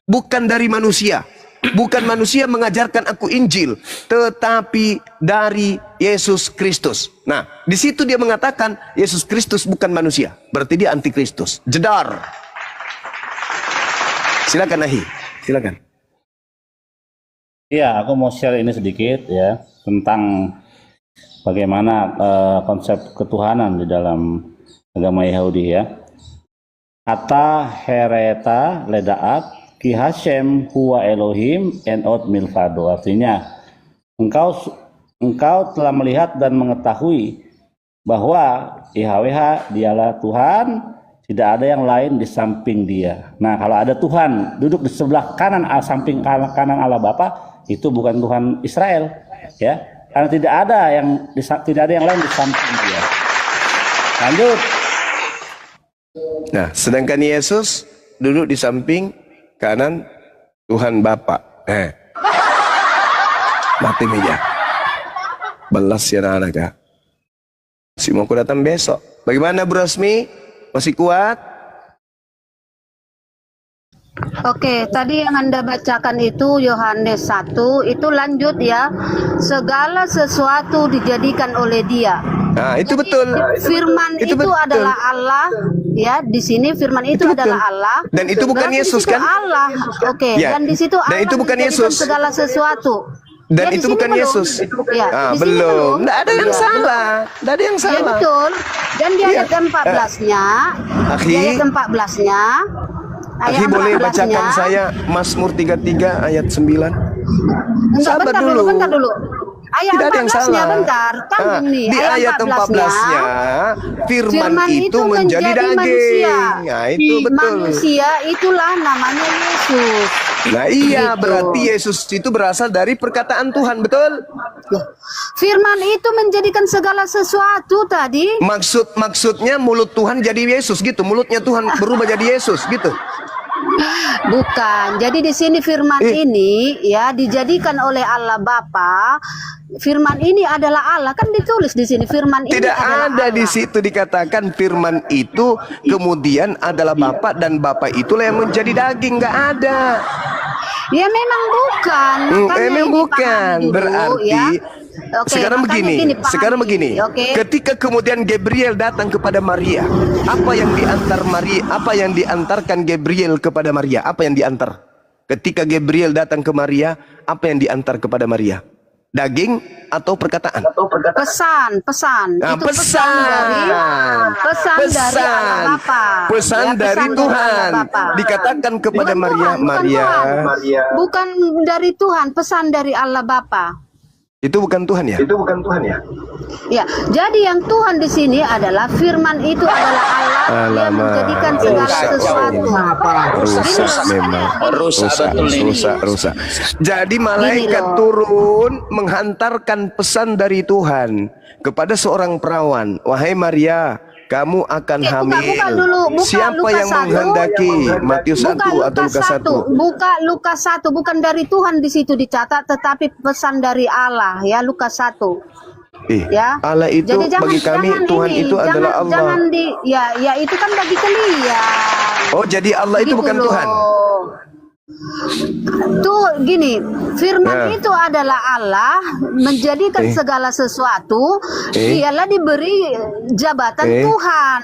bukan dari manusia. Bukan manusia mengajarkan aku Injil, tetapi dari Yesus Kristus. Nah, di situ dia mengatakan Yesus Kristus bukan manusia. Berarti dia antikristus. Jedar. Silakan Nahi, silakan. Iya, aku mau share ini sedikit ya tentang bagaimana konsep ketuhanan di dalam agama Yahudi ya. Kata hereta ledaat ki Hashem huwa Elohim enot milvado, artinya engkau telah melihat dan mengetahui bahwa YHWH dialah Tuhan, tidak ada yang lain di samping dia. Nah, kalau ada Tuhan duduk di sebelah kanan samping kanan Allah Bapa, itu bukan Tuhan Israel, ya. Karena tidak ada yang lain di samping dia. Lanjut. Nah, sedangkan Yesus duduk di samping kanan Tuhan Bapa. Mati meja. Belas ya anak-anak. Si mau aku datang besok. Bagaimana Bro Rasmi? Masih kuat? Oke, tadi yang Anda bacakan itu Yohanes 1, itu lanjut ya. Segala sesuatu dijadikan oleh Dia. Nah, itu betul. Firman itu, betul. adalah Allah, ya. Di sini firman itu Itu betul. adalah Allah. Dan itu bukan Berarti di Yesus, situ kan? Allah. Oke, Ya. dan di situ Dan Allah itu bukan menjadikan Yesus. segala sesuatu. Dan Ya, di itu sini bukan belum. Yesus. Ya, di sini belum. Nggak ada yang Ya. salah. Nggak ada yang Ya salah. betul. Dan di Iya. ayat 14-nya, Akhi. di ayat 14-nya, Akhi boleh bacakan saya Mazmur 33 ayat 9? Enggak, Sabar bentar dulu. Ayat Tidak ada yang 14-nya salah. bentar. Tanggung nih. Di ayat 14-nya firman itu menjadi daging. manusia. Nah, itu Di betul. manusia itulah namanya Yesus. Nah, iya, Gitu. berarti Yesus itu berasal dari perkataan Tuhan, betul? Firman itu menjadikan segala sesuatu tadi. Maksudnya mulut Tuhan jadi Yesus gitu. Mulutnya Tuhan berubah jadi Yesus gitu. Bukan. Jadi di sini firman ini ya dijadikan oleh Allah Bapa. Firman ini adalah Allah, kan ditulis di sini firman ini Tidak adalah ada Allah. di situ dikatakan firman itu kemudian adalah Bapa dan Bapa itulah yang menjadi daging, nggak ada. Ya memang bukan. Makanya Memang ini bukan. pahami dulu, Berarti ya. Oke, sekarang makanya begini, gini, pahami. sekarang begini. Oke. Ketika kemudian Gabriel datang kepada Maria, apa yang diantar Maria? Apa yang diantarkan Gabriel kepada Maria? Apa yang diantar? Ketika Gabriel datang ke Maria, apa yang diantar kepada Maria? Daging atau perkataan? Pesan. Nah, Itu pesan dari Allah Bapa. Pesan Ya, dari Allah Tuhan. Bapa. Dikatakan kepada Bukan Maria, Tuhan, bukan Maria. Tuhan. Bukan dari Tuhan, pesan dari Allah Bapa. Itu bukan Tuhan ya? Ya, jadi yang Tuhan di sini adalah firman itu adalah Allah yang Alamak. menjadikan segala Rusak sesuatu. Rusak memang. Rusak. Jadi malaikat Gini loh. turun menghantarkan pesan dari Tuhan kepada seorang perawan. Wahai Maria, kamu akan hamil. Buka dulu, buka Siapa Lukas yang 1. menghendaki? Matius 1 atau Lukas 1? Buka Lukas 1, bukan dari Tuhan di situ dicatat, tetapi pesan dari Allah ya, Lukas 1. Ya. Allah itu Jadi bagi kami Tuhan itu adalah Allah. Jangan ya itu kan bagi kalian. Oh, jadi Allah itu Gitu bukan loh. Tuhan. Tuh gini, firman Nah. itu adalah Allah menjadikan segala sesuatu, dialah diberi jabatan Tuhan.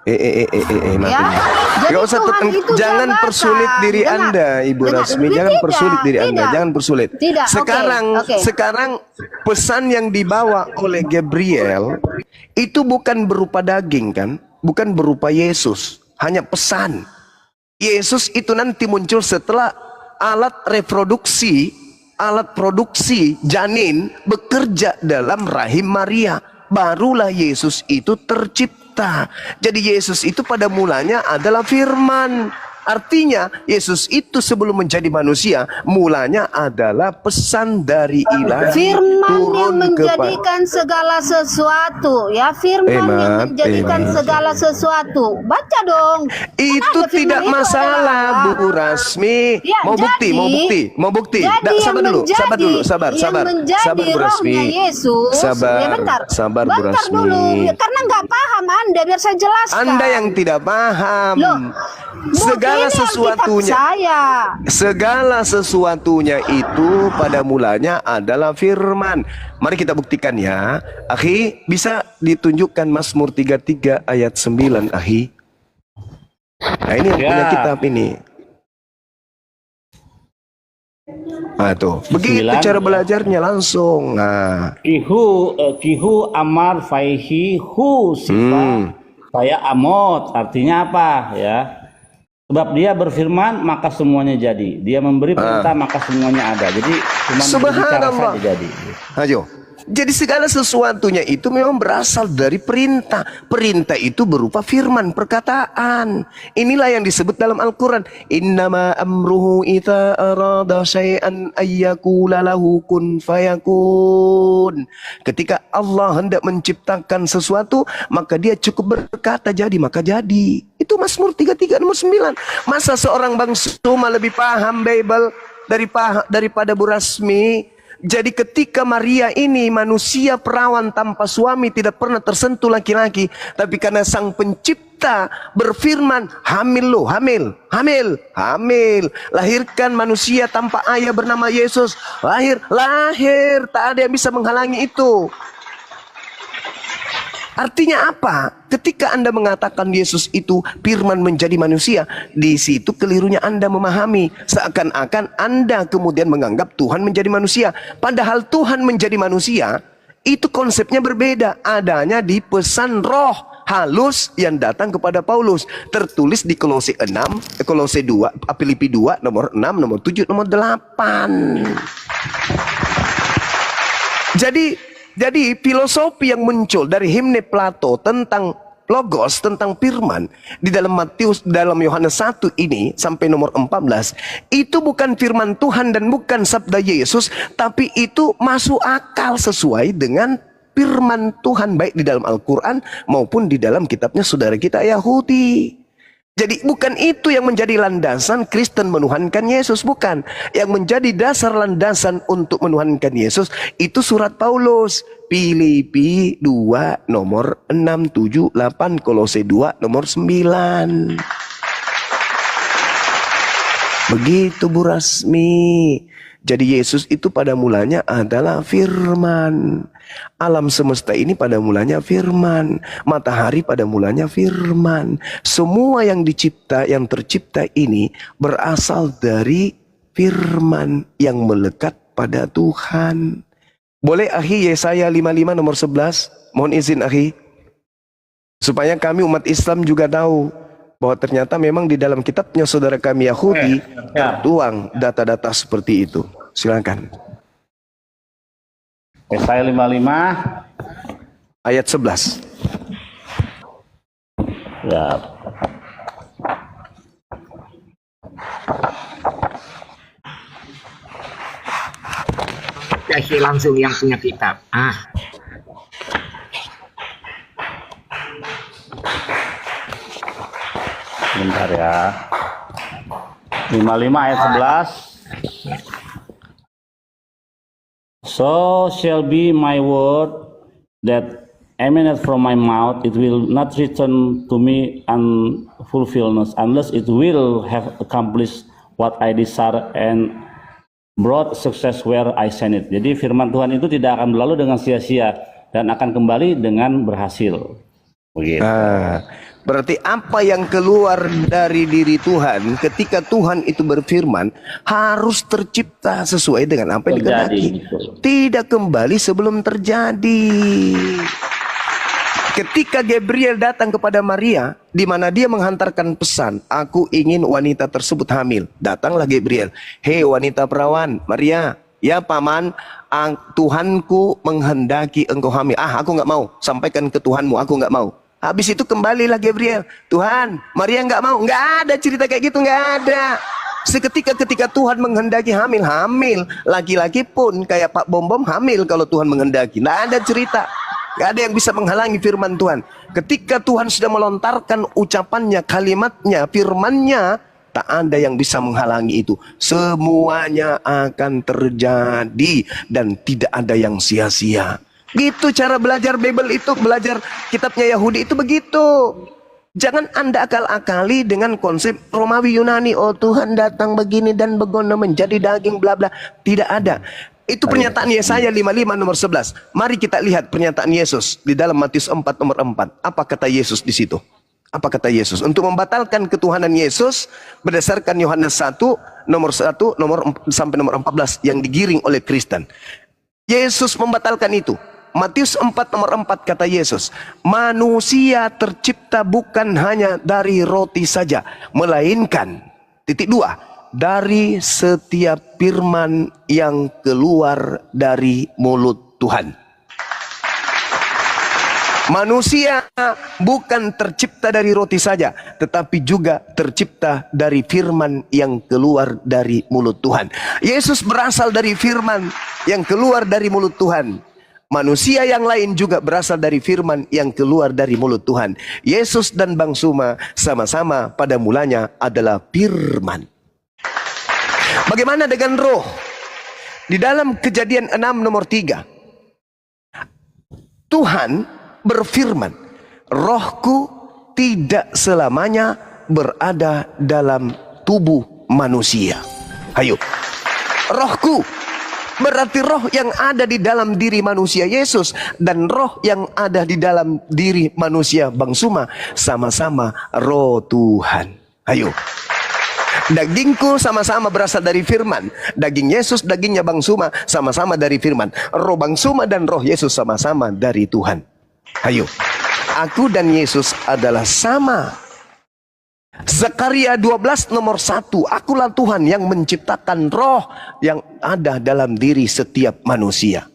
Ya, jadi Gak usah Tuhan itu jangan jabatan. persulit diri Dengar, Anda, Ibu dengar. Rasmi. Jangan Tidak, persulit diri Anda, tidak. jangan persulit. Tidak, oke, oke. Sekarang pesan yang dibawa oleh Gabriel itu bukan berupa daging kan? Bukan berupa Yesus, hanya pesan. Yesus itu nanti muncul setelah alat produksi janin bekerja dalam rahim Maria. Barulah Yesus itu tercipta. Jadi Yesus itu pada mulanya adalah firman. Artinya Yesus itu sebelum menjadi manusia mulanya adalah pesan dari ilahi Firman yang turun menjadikan segala sesuatu ya, firman yang menjadikan segala sesuatu. Baca dong. Itu Kenapa tidak firman itu masalah, adalah Bu Rasmi. Ya, Mau bukti. Jadi Sabar dulu. Sabar. Yang menjadi Sabar, Bu Rasmi. rohnya Yesus. Sabar, Ya, bentar. sabar, Bu Bentar Rasmi. dulu. Ya, karena nggak paham Anda, biar saya jelaskan. Anda yang tidak paham. Loh, segala ini sesuatunya, Alkitab saya. segala sesuatunya itu pada mulanya adalah firman. Mari kita buktikan ya. Akhi, bisa ditunjukkan Mazmur 33 ayat 9, Akhi. Nah, ini yang punya kitab ini. Nah, tuh. Begitu 9. cara belajarnya langsung. Nah, Kihu amar faihi hu sifat saya amot, artinya apa ya? Sebab dia berfirman maka semuanya jadi. Dia memberi perintah maka semuanya ada. Jadi cuma berbicara Subhanallah. saja jadi. Ayo. Jadi segala sesuatunya itu memang berasal dari perintah. Perintah itu berupa firman, perkataan. Inilah yang disebut dalam Al-Quran. Innama amruhu ita arada syai'an ayyakula lahu kun fayakun. Ketika Allah hendak menciptakan sesuatu, maka dia cukup berkata jadi, maka jadi. Itu Mazmur 33 nomor 9. Masa seorang Bang Suma lebih paham Bible daripada Bu Rasmi? Jadi ketika Maria ini manusia perawan tanpa suami, tidak pernah tersentuh laki-laki, tapi karena Sang Pencipta berfirman, hamil loh, hamil, lahirkan manusia tanpa ayah bernama Yesus, lahir, tak ada yang bisa menghalangi itu. Artinya apa? Ketika Anda mengatakan Yesus itu firman menjadi manusia, di situ kelirunya Anda memahami. Seakan-akan Anda kemudian menganggap Tuhan menjadi manusia. Padahal Tuhan menjadi manusia, itu konsepnya berbeda. Adanya di pesan roh halus yang datang kepada Paulus. Tertulis di Kolose 6, Kolose 2, Filipi 2, nomor 6, nomor 7, nomor 8. Jadi filosofi yang muncul dari himne Plato tentang logos, tentang firman di dalam dalam Yohanes 1 ini sampai nomor 14, itu bukan firman Tuhan dan bukan sabda Yesus, tapi itu masuk akal sesuai dengan firman Tuhan baik di dalam Al-Quran maupun di dalam kitabnya saudara kita Yahudi. Jadi bukan itu yang menjadi landasan Kristen menuhankan Yesus, bukan. Yang menjadi dasar landasan untuk menuhankan Yesus itu surat Paulus. Filipi 2 nomor 6, 7, 8, Kolose 2 nomor 9. Begitu Bu Rasmi. Jadi Yesus itu pada mulanya adalah firman. Alam semesta ini pada mulanya firman. Matahari pada mulanya firman. Semua yang dicipta, yang tercipta ini berasal dari firman yang melekat pada Tuhan. Boleh akhi Yesaya 55 nomor 11? Mohon izin akhi. Supaya kami umat Islam juga tahu bahwa ternyata memang di dalam kitabnya saudara kami Yahudi tertuang data-data seperti itu. Silakan. Yesaya 55 ayat 11. ya. Kasih langsung yang punya kitab. Bentar ya. 55 ayat 11. So shall be my word that emanate from my mouth, it will not return to me unfulfilled, unless it will have accomplished what I desire and brought success where I sent it. Jadi firman Tuhan itu tidak akan berlalu dengan sia-sia dan akan kembali dengan berhasil. Begitu. Berarti apa yang keluar dari diri Tuhan ketika Tuhan itu berfirman harus tercipta sesuai dengan apa yang dikehendaki. Tidak kembali sebelum terjadi. Ketika Gabriel datang kepada Maria, di mana dia menghantarkan pesan, aku ingin wanita tersebut hamil. Datanglah Gabriel. Hei wanita perawan, Maria, ya paman, Tuhanku menghendaki engkau hamil. Aku nggak mau. Sampaikan ke Tuhanmu, aku nggak mau. Habis itu kembalilah Gabriel. Tuhan, Maria nggak mau. Nggak ada cerita kayak gitu, nggak ada. Seketika ketika Tuhan menghendaki hamil. Laki-laki pun kayak Pak Bom hamil kalau Tuhan menghendaki. Nggak ada cerita. Nggak ada yang bisa menghalangi firman Tuhan. Ketika Tuhan sudah melontarkan ucapannya, kalimatnya, firmannya, tak ada yang bisa menghalangi itu. Semuanya akan terjadi dan tidak ada yang sia-sia. Gitu cara belajar Bible itu, belajar kitabnya Yahudi itu begitu. Jangan Anda akal-akali dengan konsep Romawi Yunani. Oh Tuhan datang begini dan begono menjadi daging bla bla. Tidak ada. Itu pernyataan Yesaya 55 nomor 11. Mari kita lihat pernyataan Yesus di dalam Matius 4 nomor 4. Apa kata Yesus di situ? Apa kata Yesus? Untuk membatalkan ketuhanan Yesus berdasarkan Yohanes 1 nomor 1 sampai nomor 14 yang digiring oleh Kristen. Yesus membatalkan itu. Matius 4 nomor 4 kata Yesus, manusia tercipta bukan hanya dari roti saja, melainkan titik 2, dari setiap firman yang keluar dari mulut Tuhan. Manusia bukan tercipta dari roti saja, tetapi juga tercipta dari firman yang keluar dari mulut Tuhan. Yesus berasal dari firman yang keluar dari mulut Tuhan. Manusia yang lain juga berasal dari firman yang keluar dari mulut Tuhan. Yesus dan Bang Suma sama-sama pada mulanya adalah firman. Bagaimana dengan roh? Di dalam Kejadian 6 nomor 3. Tuhan berfirman, rohku tidak selamanya berada dalam tubuh manusia. Ayo. Rohku. Berarti roh yang ada di dalam diri manusia Yesus dan roh yang ada di dalam diri manusia Bang Suma sama-sama roh Tuhan. Ayo. Dagingku sama-sama berasal dari firman. Daging Yesus, dagingnya Bang Suma sama-sama dari firman. Roh Bang Suma dan roh Yesus sama-sama dari Tuhan. Ayo. Aku dan Yesus adalah sama. Zakaria 12 nomor 1. Akulah Tuhan yang menciptakan roh yang ada dalam diri setiap manusia.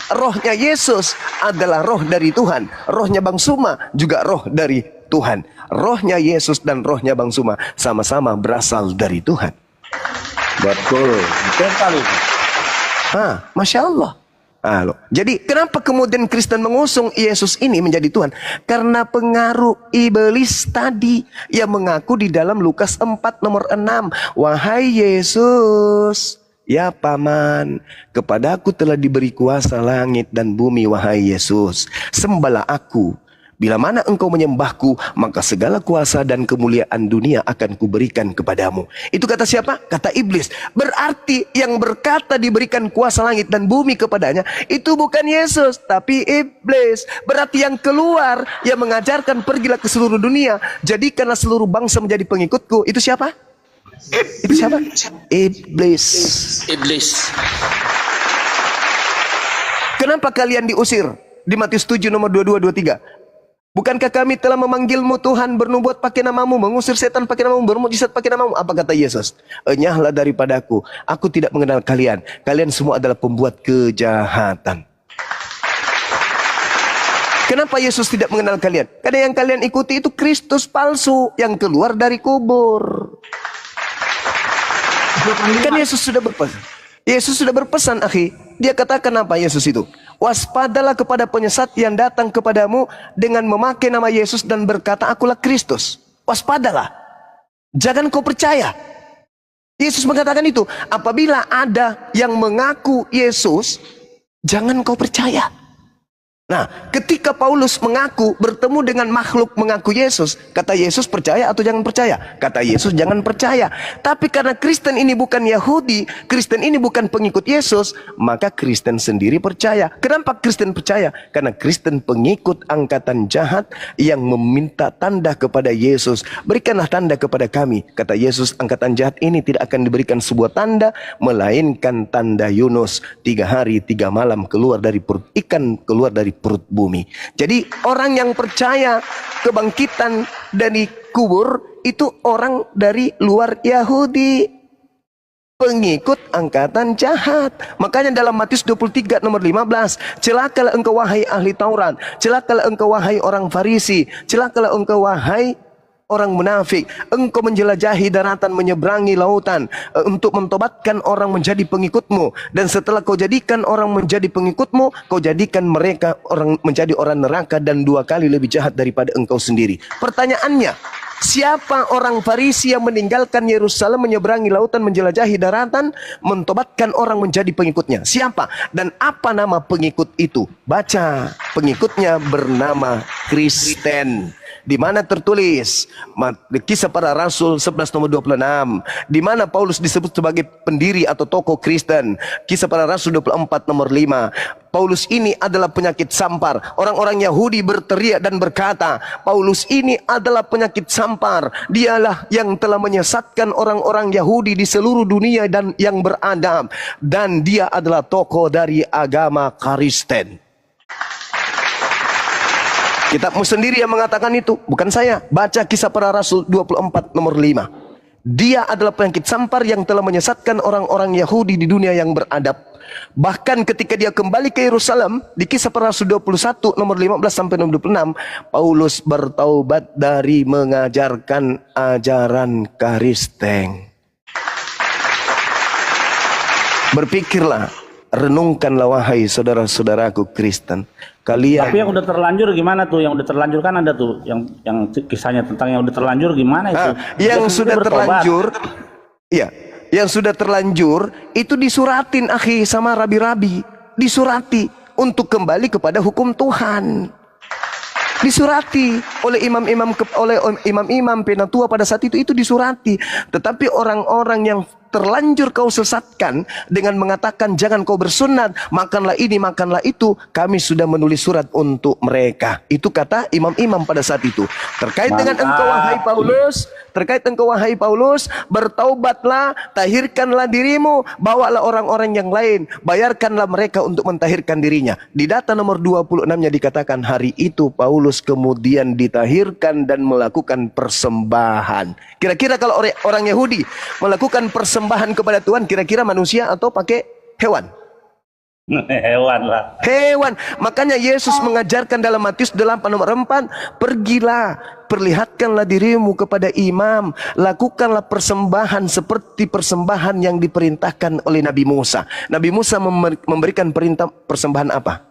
Rohnya Yesus adalah roh dari Tuhan. Rohnya Bang Suma juga roh dari Tuhan. Rohnya Yesus dan rohnya Bang Suma sama-sama berasal dari Tuhan. Betul. Betul sekali. Masya Allah. Loh. Jadi kenapa kemudian Kristen mengusung Yesus ini menjadi Tuhan? Karena pengaruh iblis tadi yang mengaku di dalam Lukas 4 nomor 6. Wahai Yesus, ya Paman, kepadaku telah diberi kuasa langit dan bumi, wahai Yesus. Sembahlah aku. Bila mana engkau menyembahku, maka segala kuasa dan kemuliaan dunia akan kuberikan kepadamu. Itu kata siapa? Kata iblis. Berarti yang berkata diberikan kuasa langit dan bumi kepadanya, itu bukan Yesus, tapi iblis. Berarti yang keluar, yang mengajarkan pergilah ke seluruh dunia, jadikanlah seluruh bangsa menjadi pengikutku. Itu siapa? Itu siapa? Iblis. Iblis. Kenapa kalian diusir? Di Matius 7 nomor 22-23. Bukankah kami telah memanggilmu Tuhan, bernubuat pakai namamu, mengusir setan pakai namamu, bermujizat pakai namamu? Apa kata Yesus? Enyahlah daripadaku, aku tidak mengenal kalian. Kalian semua adalah pembuat kejahatan. Kenapa Yesus tidak mengenal kalian? Karena yang kalian ikuti itu Kristus palsu yang keluar dari kubur. Kan Yesus sudah berpesan. Yesus sudah berpesan, akhi. Dia katakan apa Yesus itu? Waspadalah kepada penyesat yang datang kepadamu dengan memakai nama Yesus dan berkata, akulah Kristus. Waspadalah. Jangan kau percaya. Yesus mengatakan itu. Apabila ada yang mengaku Yesus, jangan kau percaya. Nah, ketika Paulus mengaku bertemu dengan makhluk mengaku Yesus, kata Yesus percaya atau jangan percaya? Kata Yesus jangan percaya. Tapi karena Kristen ini bukan Yahudi, Kristen ini bukan pengikut Yesus, maka Kristen sendiri percaya. Kenapa Kristen percaya? Karena Kristen pengikut angkatan jahat yang meminta tanda kepada Yesus. Berikanlah tanda kepada kami. Kata Yesus, angkatan jahat ini tidak akan diberikan sebuah tanda, melainkan tanda Yunus. 3 hari 3 malam keluar dari perut ikan, keluar dari perut bumi. Jadi orang yang percaya kebangkitan dari kubur itu orang dari luar Yahudi, pengikut angkatan jahat. Makanya dalam Matius 23 nomor 15, celakalah engkau wahai ahli Taurat, celakalah engkau wahai orang Farisi, celakalah engkau wahai orang munafik, engkau menjelajahi daratan, menyeberangi lautan untuk mentobatkan orang menjadi pengikutmu, dan setelah kau jadikan orang menjadi pengikutmu, kau jadikan mereka orang menjadi orang neraka dan 2 kali lebih jahat daripada engkau sendiri. Pertanyaannya, siapa orang Farisi yang meninggalkan Yerusalem, menyeberangi lautan, menjelajahi daratan, mentobatkan orang menjadi pengikutnya? Siapa? Dan apa nama pengikut itu? Baca, pengikutnya bernama Kristen. Di mana tertulis Kisah Para Rasul 11 nomor 26, di mana Paulus disebut sebagai pendiri atau tokoh Kristen. Kisah Para Rasul 24 nomor 5. Paulus ini adalah penyakit sampar. Orang-orang Yahudi berteriak dan berkata, Paulus ini adalah penyakit sampar. Dialah yang telah menyesatkan orang-orang Yahudi di seluruh dunia dan yang beradab, dan dia adalah tokoh dari agama Kristen. Kitabmu sendiri yang mengatakan itu, bukan saya. Baca Kisah Para Rasul 24 nomor 5. Dia adalah penyakit sampar yang telah menyesatkan orang-orang Yahudi di dunia yang beradab. Bahkan ketika dia kembali ke Yerusalem, di Kisah Para Rasul 21 nomor 15 sampai nomor 26, Paulus bertaubat dari mengajarkan ajaran Kristen. Berpikirlah, renungkanlah wahai saudara-saudaraku Kristen. Kalian. Tapi yang udah terlanjur gimana tuh? Yang udah terlanjur kan ada tuh yang kisahnya tentang yang udah terlanjur gimana itu? Yang sudah terlanjur, iya, yang sudah terlanjur itu disuratin akhi sama rabi-rabi, disurati untuk kembali kepada hukum Tuhan. Disurati oleh imam-imam penatua pada saat itu disurati. Tetapi orang-orang yang terlanjur kau sesatkan dengan mengatakan jangan kau bersunat, makanlah ini, makanlah itu, kami sudah menulis surat untuk mereka. Itu kata imam-imam pada saat itu. Terkait dengan engkau wahai Paulus, bertaubatlah, tahirkanlah dirimu, bawalah orang-orang yang lain, bayarkanlah mereka untuk mentahirkan dirinya. Di data nomor 26-nya dikatakan hari itu Paulus kemudian ditahirkan dan melakukan persembahan. Kira-kira kalau orang Yahudi melakukan persembahan kepada Tuhan, kira-kira manusia atau pakai hewan? Hewan lah. Hewan. Makanya Yesus mengajarkan dalam Matius 8 nomor 4, pergilah, perlihatkanlah dirimu kepada imam, lakukanlah persembahan seperti persembahan yang diperintahkan oleh Nabi Musa. Nabi Musa memberikan perintah persembahan apa?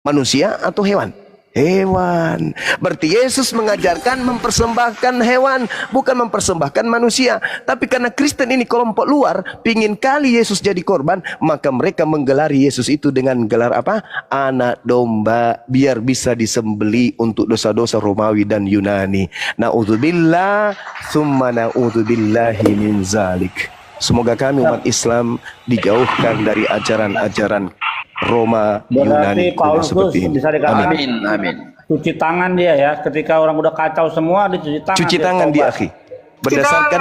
Manusia atau hewan? Hewan. Berarti Yesus mengajarkan mempersembahkan hewan, bukan mempersembahkan manusia. Tapi karena Kristen ini kelompok luar, pingin kali Yesus jadi korban, maka mereka menggelari Yesus itu dengan gelar apa? Anak domba, biar bisa disembeli untuk dosa-dosa Romawi dan Yunani. Na'udzubillah, summa na'udzubillahi min zalik. Semoga kami umat Islam dijauhkan dari ajaran-ajaran Roma, Yunani, Berarti Paulus seperti ini. bisa dikatakan Amin. cuci tangan dia ya. Ketika orang udah kacau semua, dicuci tangan. Cuci tangan dia, akhi. Berdasarkan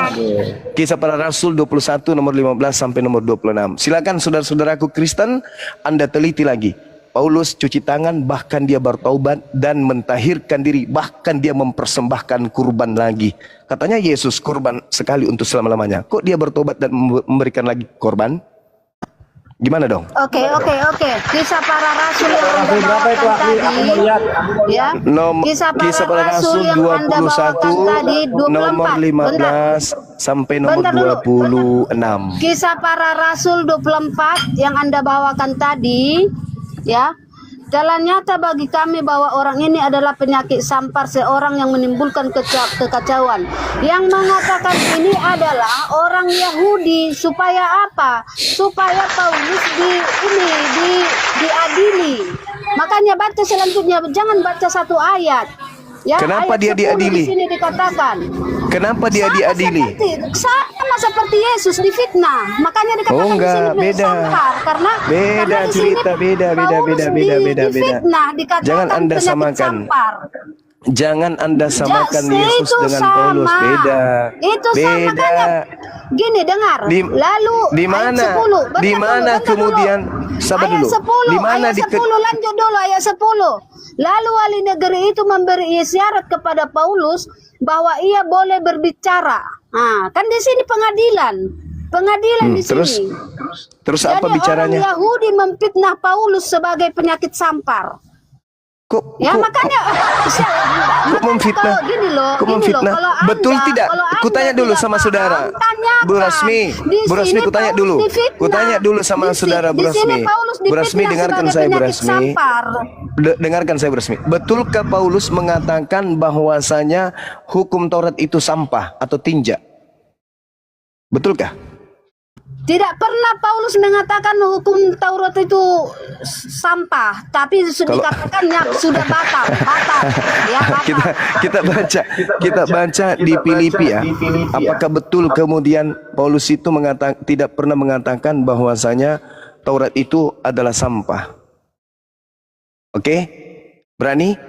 Kisah Para Rasul 21 nomor 15 sampai nomor 26. Silakan saudara-saudaraku Kristen, Anda teliti lagi. Paulus cuci tangan, bahkan dia bertaubat dan mentahirkan diri, bahkan dia mempersembahkan kurban lagi. Katanya Yesus kurban sekali untuk selama-lamanya. Kok dia bertobat dan memberikan lagi korban? Gimana dong? Oke. Kisah Para Rasul yang Anda Berapa itu, bawakan akhi? Aku tadi, mau lihat. ya. Kisah Para Rasul yang Anda bawakan 21 tadi, 24. nomor 15 sampai nomor Bentar dulu. 26. Kisah Para Rasul 24 yang Anda bawakan tadi, ya. Jalan nyata bagi kami bahwa orang ini adalah penyakit sampar, seorang yang menimbulkan kekacauan. Yang mengatakan ini adalah orang Yahudi, supaya apa? Supaya Paulus diadili. Makanya baca selanjutnya, jangan baca satu ayat. Ya, Kenapa ayat dia 10 diadili? Di sini dikatakan. Kenapa dia diadili? Sama seperti Yesus difitnah. Makanya dikatakan di enggak, sini beda. sampar karena Beda di sini cerita, beda. difitnah, dikatakan Jangan Anda penyakit samakan. sampar. Jangan Anda samakan Yesus itu dengan sama. Paulus, beda. Itu sama, Beda. makanya gini, dengar. Lalu di ayat mana? 10. Bentar Di mana dulu. kemudian sabar Ayat dulu. 10, Di mana ayat 10 lanjut dulu ayat 10. Lalu wali negeri itu memberi isyarat kepada Paulus bahwa ia boleh berbicara. Nah, kan di sini pengadilan. Pengadilan di sini. Terus Jadi apa bicaranya? orang Yahudi memfitnah Paulus sebagai penyakit sampar. Ya makanya memfitnah? kalau gini loh, kalau Betul Anda- tidak? kalau Kutanya Anda dulu tidak sama paham, saudara. tanyakan. Bu Rasmi, Di Bu Rasmi sini kutanya Paulus dulu. difitnah. Kutanya dulu sama Di saudara Bu di sini Rasmi. Paulus Bu Rasmi difitnah dengarkan sebagai saya Bu penyakit Rasmi. sampar. Dengarkan saya Bu Rasmi. Betulkah Paulus mengatakan bahwasanya hukum Taurat itu sampah atau tinja? Betulkah? Tidak pernah Paulus mengatakan hukum Taurat itu sampah, tapi dikatakannya sudah batal. Ya, batal. kita baca di Filipi ya. Apakah betul kemudian Paulus itu tidak pernah mengatakan bahwasanya Taurat itu adalah sampah? Oke? Berani?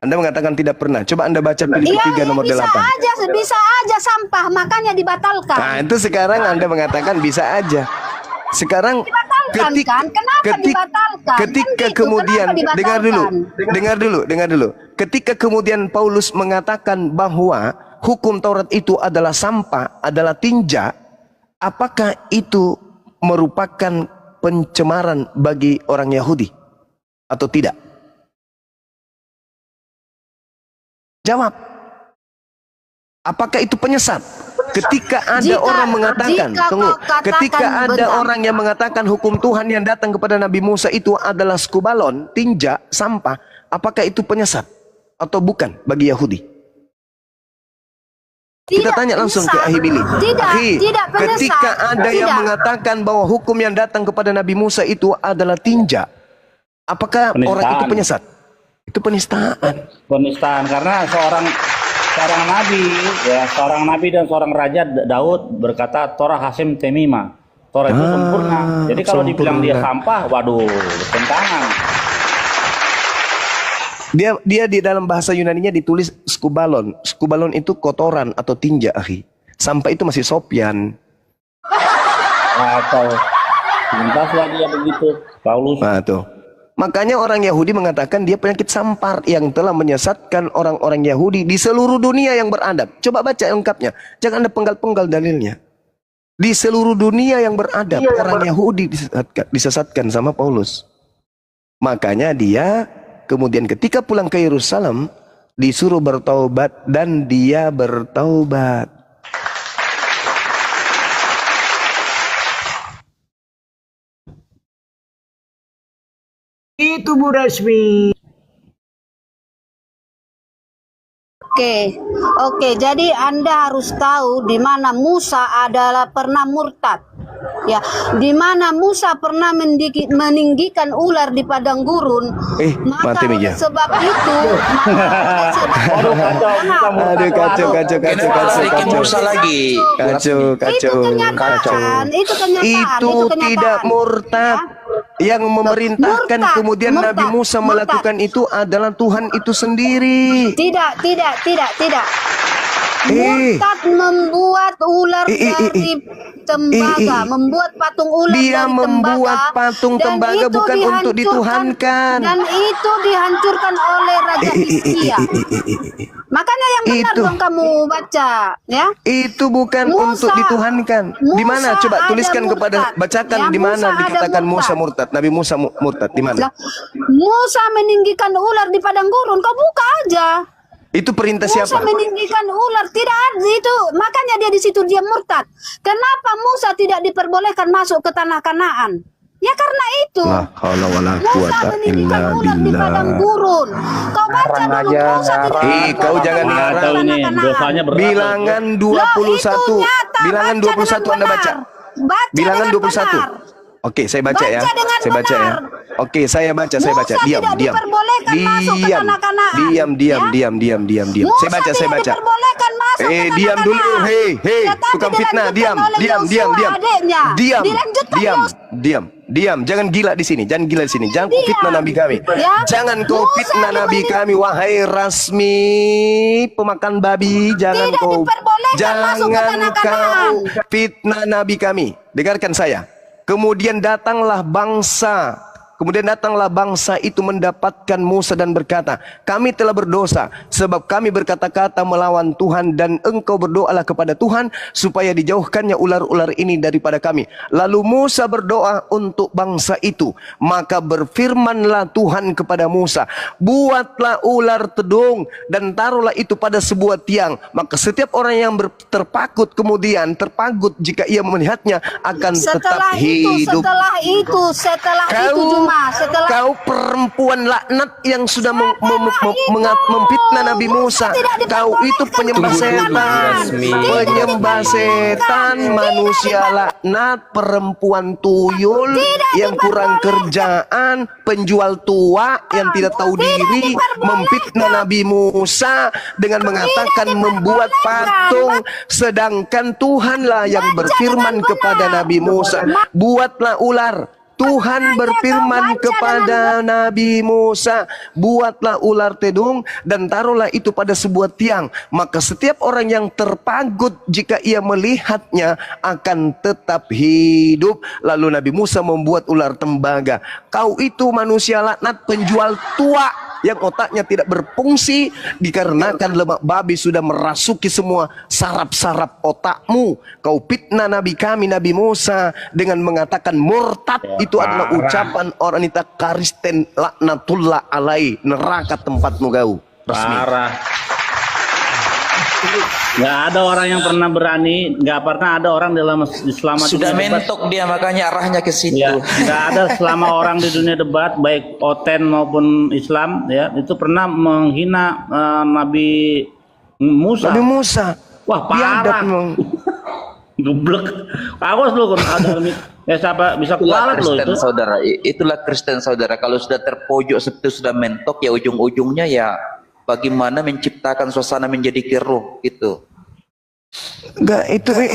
Anda mengatakan tidak pernah. Coba Anda baca Filipi 3 nomor 8. Bisa aja sampah, makanya dibatalkan. Nah, itu sekarang Anda mengatakan bisa aja. Sekarang Dibatalkan kan? Kenapa dibatalkan? ketika Kan gitu, kemudian kenapa dengar dulu. Ketika kemudian Paulus mengatakan bahwa hukum Taurat itu adalah sampah, adalah tinja, apakah itu merupakan pencemaran bagi orang Yahudi atau tidak? Jawab. Apakah itu penyesat? Ketika ada orang mengatakan, ketika ada orang yang mengatakan hukum Tuhan yang datang kepada Nabi Musa itu adalah skubalon, tinja, sampah, apakah itu penyesat atau bukan bagi Yahudi? Kita tanya langsung ke Ahi Billy. Tidak penyesat. Ketika ada yang mengatakan bahwa hukum yang datang kepada Nabi Musa itu adalah tinja, apakah orang itu penyesat? Itu penistaan. Penistaan karena seorang nabi dan seorang raja Daud berkata Torah Hasim Temima. Torah itu sempurna. Jadi kalau dibilang dia sampah, waduh, bertentangan. Dia di dalam bahasa Yunaninya ditulis skubalon. Skubalon itu kotoran atau tinja, akhi. Sampah itu masih sopyan. Atau lintaslah dia begitu, Paulus. Nah, tuh. Makanya orang Yahudi mengatakan dia penyakit sampar yang telah menyesatkan orang-orang Yahudi di seluruh dunia yang beradab. Coba baca lengkapnya. Jangan ada penggal-penggal dalilnya. Di seluruh dunia yang beradab, orang Yahudi disesatkan sama Paulus. Makanya dia kemudian ketika pulang ke Yerusalem disuruh bertaubat dan dia bertaubat. Itu Bu Rasmi. Oke, jadi Anda harus tahu di mana Musa adalah pernah murtad. Ya, di mana Musa pernah meninggikan ular di padang gurun. Mati meja. Sebab itu, Aduh, kacau. Musa lagi. Kacau. itu kenyataan. Itu tidak murtad. Yang memerintahkan kemudian Nabi Musa melakukan itu adalah Tuhan itu sendiri. Tidak. Murtad membuat ular dari tembaga, membuat patung ular Dia dari membuat tembaga, patung dan tembaga itu bukan untuk dituhankan. Dan itu dihancurkan oleh Raja Hizkia. Makanya yang benar dong kamu baca, ya. Itu bukan untuk dituhankan. Di mana? Coba tuliskan kepada, bacakan di mana dikatakan Musa murtad. Nabi Musa murtad di mana? Musa meninggikan ular di padang gurun. Kau buka aja. Itu perintah siapa? Musa meninggikan ular, tidak ada itu. Makanya dia di situ dia murtad. Kenapa Musa tidak diperbolehkan masuk ke tanah Kanaan? Ya karena itu. Musa meninggikan ular di padang gurun. Kau baca dulu Musa tidak kau jangan ngarang ini dosanya berat. Bilangan 21. Bilangan 21 Anda baca. Bilangan 21. Oke, saya baca ya. Saya baca ya. Oke, saya baca. Diam. Saya baca. Diam dulu. Hei, tukang fitnah, diam. Diam. Jangan gila di sini. Jangan kau fitnah Nabi kami. Jangan kau fitnah Nabi kami, wahai Rasmi pemakan babi. Jangan kau fitnah Nabi kami. Dengarkan saya. Kemudian datanglah bangsa itu mendapatkan Musa dan berkata, kami telah berdosa sebab kami berkata-kata melawan Tuhan, dan engkau berdoalah kepada Tuhan supaya dijauhkannya ular-ular ini daripada kami. Lalu Musa berdoa untuk bangsa itu, maka berfirmanlah Tuhan kepada Musa, buatlah ular tedung dan taruhlah itu pada sebuah tiang, maka setiap orang yang terpagut jika ia melihatnya akan tetap hidup. Setelah itu Kau perempuan laknat yang sudah memfitnah Nabi Musa. Kau itu penyembah setan, manusia laknat, perempuan tuyul yang kurang kerjaan, penjual tua yang tidak tahu diri, memfitnah Nabi Musa dengan mengatakan membuat patung, sedangkan Tuhanlah yang berfirman kepada Nabi Musa, buatlah ular. Tuhan berfirman kepada Nabi Musa, buatlah ular tedung dan taruhlah itu pada sebuah tiang, maka setiap orang yang terpagut jika ia melihatnya akan tetap hidup. Lalu Nabi Musa membuat ular tembaga. Kau itu manusia laknat, penjual tua yang otaknya tidak berfungsi dikarenakan lemak babi sudah merasuki semua saraf-saraf otakmu. Kau fitnah Nabi kami Nabi Musa dengan mengatakan murtad. Itu adalah ucapan orang itu Kristen, laknatullah alai, neraka tempatmu kau. Parah. Nggak ada orang yang pernah berani, nggak pernah ada orang dalam Islam sudah mentok dia, makanya arahnya ke situ. Ya, nggak ada selama orang di dunia debat baik Oten maupun Islam ya itu pernah menghina Nabi Musa. Wah parah. Geblek. Awas lu kalau ada ya siapa bisa kualat lo itu. Saudara, itulah Kristen saudara. Kalau sudah terpojok seperti sudah mentok ya ujung-ujungnya ya bagaimana menciptakan suasana menjadi keruh gitu. Enggak,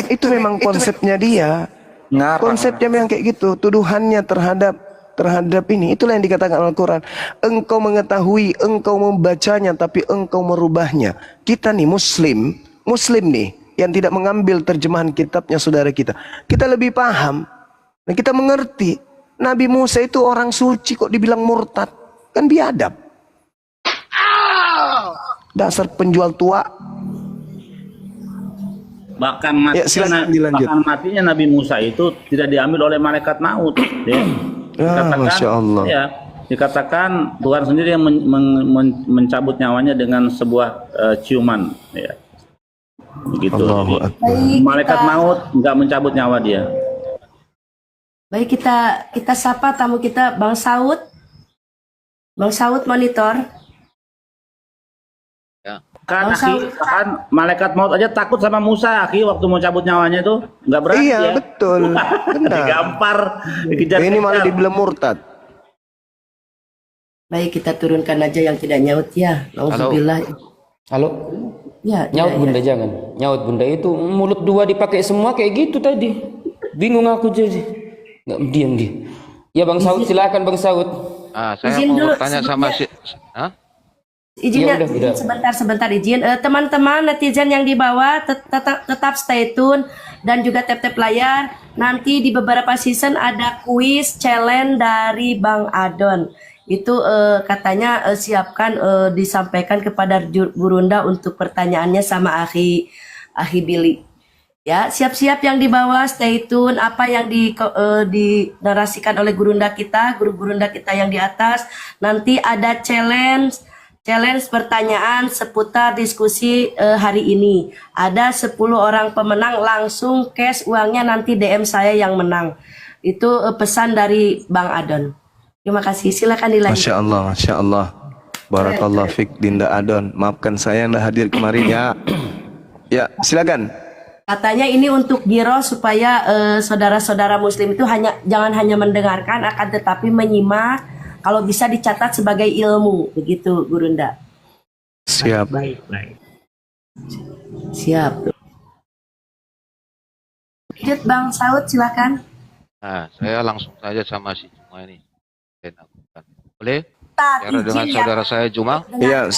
itu memang konsepnya dia. Konsepnya memang kayak gitu, tuduhannya terhadap ini. Itulah yang dikatakan Al-Quran. Engkau mengetahui, engkau membacanya, tapi engkau merubahnya. Kita nih Muslim nih, yang tidak mengambil terjemahan kitabnya saudara kita. Kita lebih paham, dan kita mengerti. Nabi Musa itu orang suci kok dibilang murtad. Kan biadab. Dasar penjual tua. Bahkan matinya Nabi Musa itu tidak diambil oleh malaikat maut. Ya. Masya Allah. Ya, dikatakan Tuhan sendiri yang mencabut nyawanya dengan sebuah ciuman, ya. Begitu. Allahu Akbar. Baik, Malaikat maut nggak mencabut nyawa dia. baik kita sapa tamu kita, Bang Saud. Bang Saud monitor. Kan, Bang Saud. kan malaikat maut aja takut sama Musa, waktu mau cabut nyawanya itu nggak berani Iya, ya. betul. Benar. Digampar, dikejar. Ini malah dibilang murtad. Baik, kita turunkan aja yang tidak nyaut ya. Nauzubillah. Halo? Ya, Nyaut ya, bunda ya. jangan. Nyaut bunda itu mulut dua dipakai semua kayak gitu tadi. Bingung aku jadi. Nggak diam dia. Ya Bang Saud, silakan Bang Saud. Saya Izin mau dulu, bertanya sama si... Hah? Izin Ya, ya, udah. sebentar izin. Teman-teman netizen yang di bawah tetap stay tune dan juga tap-tap layar. Nanti di beberapa season ada kuis challenge dari Bang Adon. Itu katanya siapkan disampaikan kepada Gurunda untuk pertanyaannya sama Akhi Billy. Ya, siap-siap yang di bawah, stay tune apa yang dinarasikan oleh gurunda kita, guru-gurunda kita yang di atas. Nanti ada challenge pertanyaan seputar diskusi hari ini. Ada 10 orang pemenang, langsung cash uangnya, nanti DM saya yang menang. Itu pesan dari Bang Adon. Terima kasih, silakan dilanjutkan. Masya Allah. Barakallah fik Dinda Adon. Maafkan saya yang dah hadir kemarin ya. Ya, silakan. Katanya ini untuk giro supaya saudara-saudara muslim itu jangan hanya mendengarkan, akan tetapi menyimak, kalau bisa dicatat sebagai ilmu, begitu Gurunda. Siap. Baik. Siap. Lanjut Bang Saud, silakan. Nah, saya langsung saja sama si Juma ini. Boleh? Tak Bicara dengan izin ya. saudara saya Juma. Iya, silakan.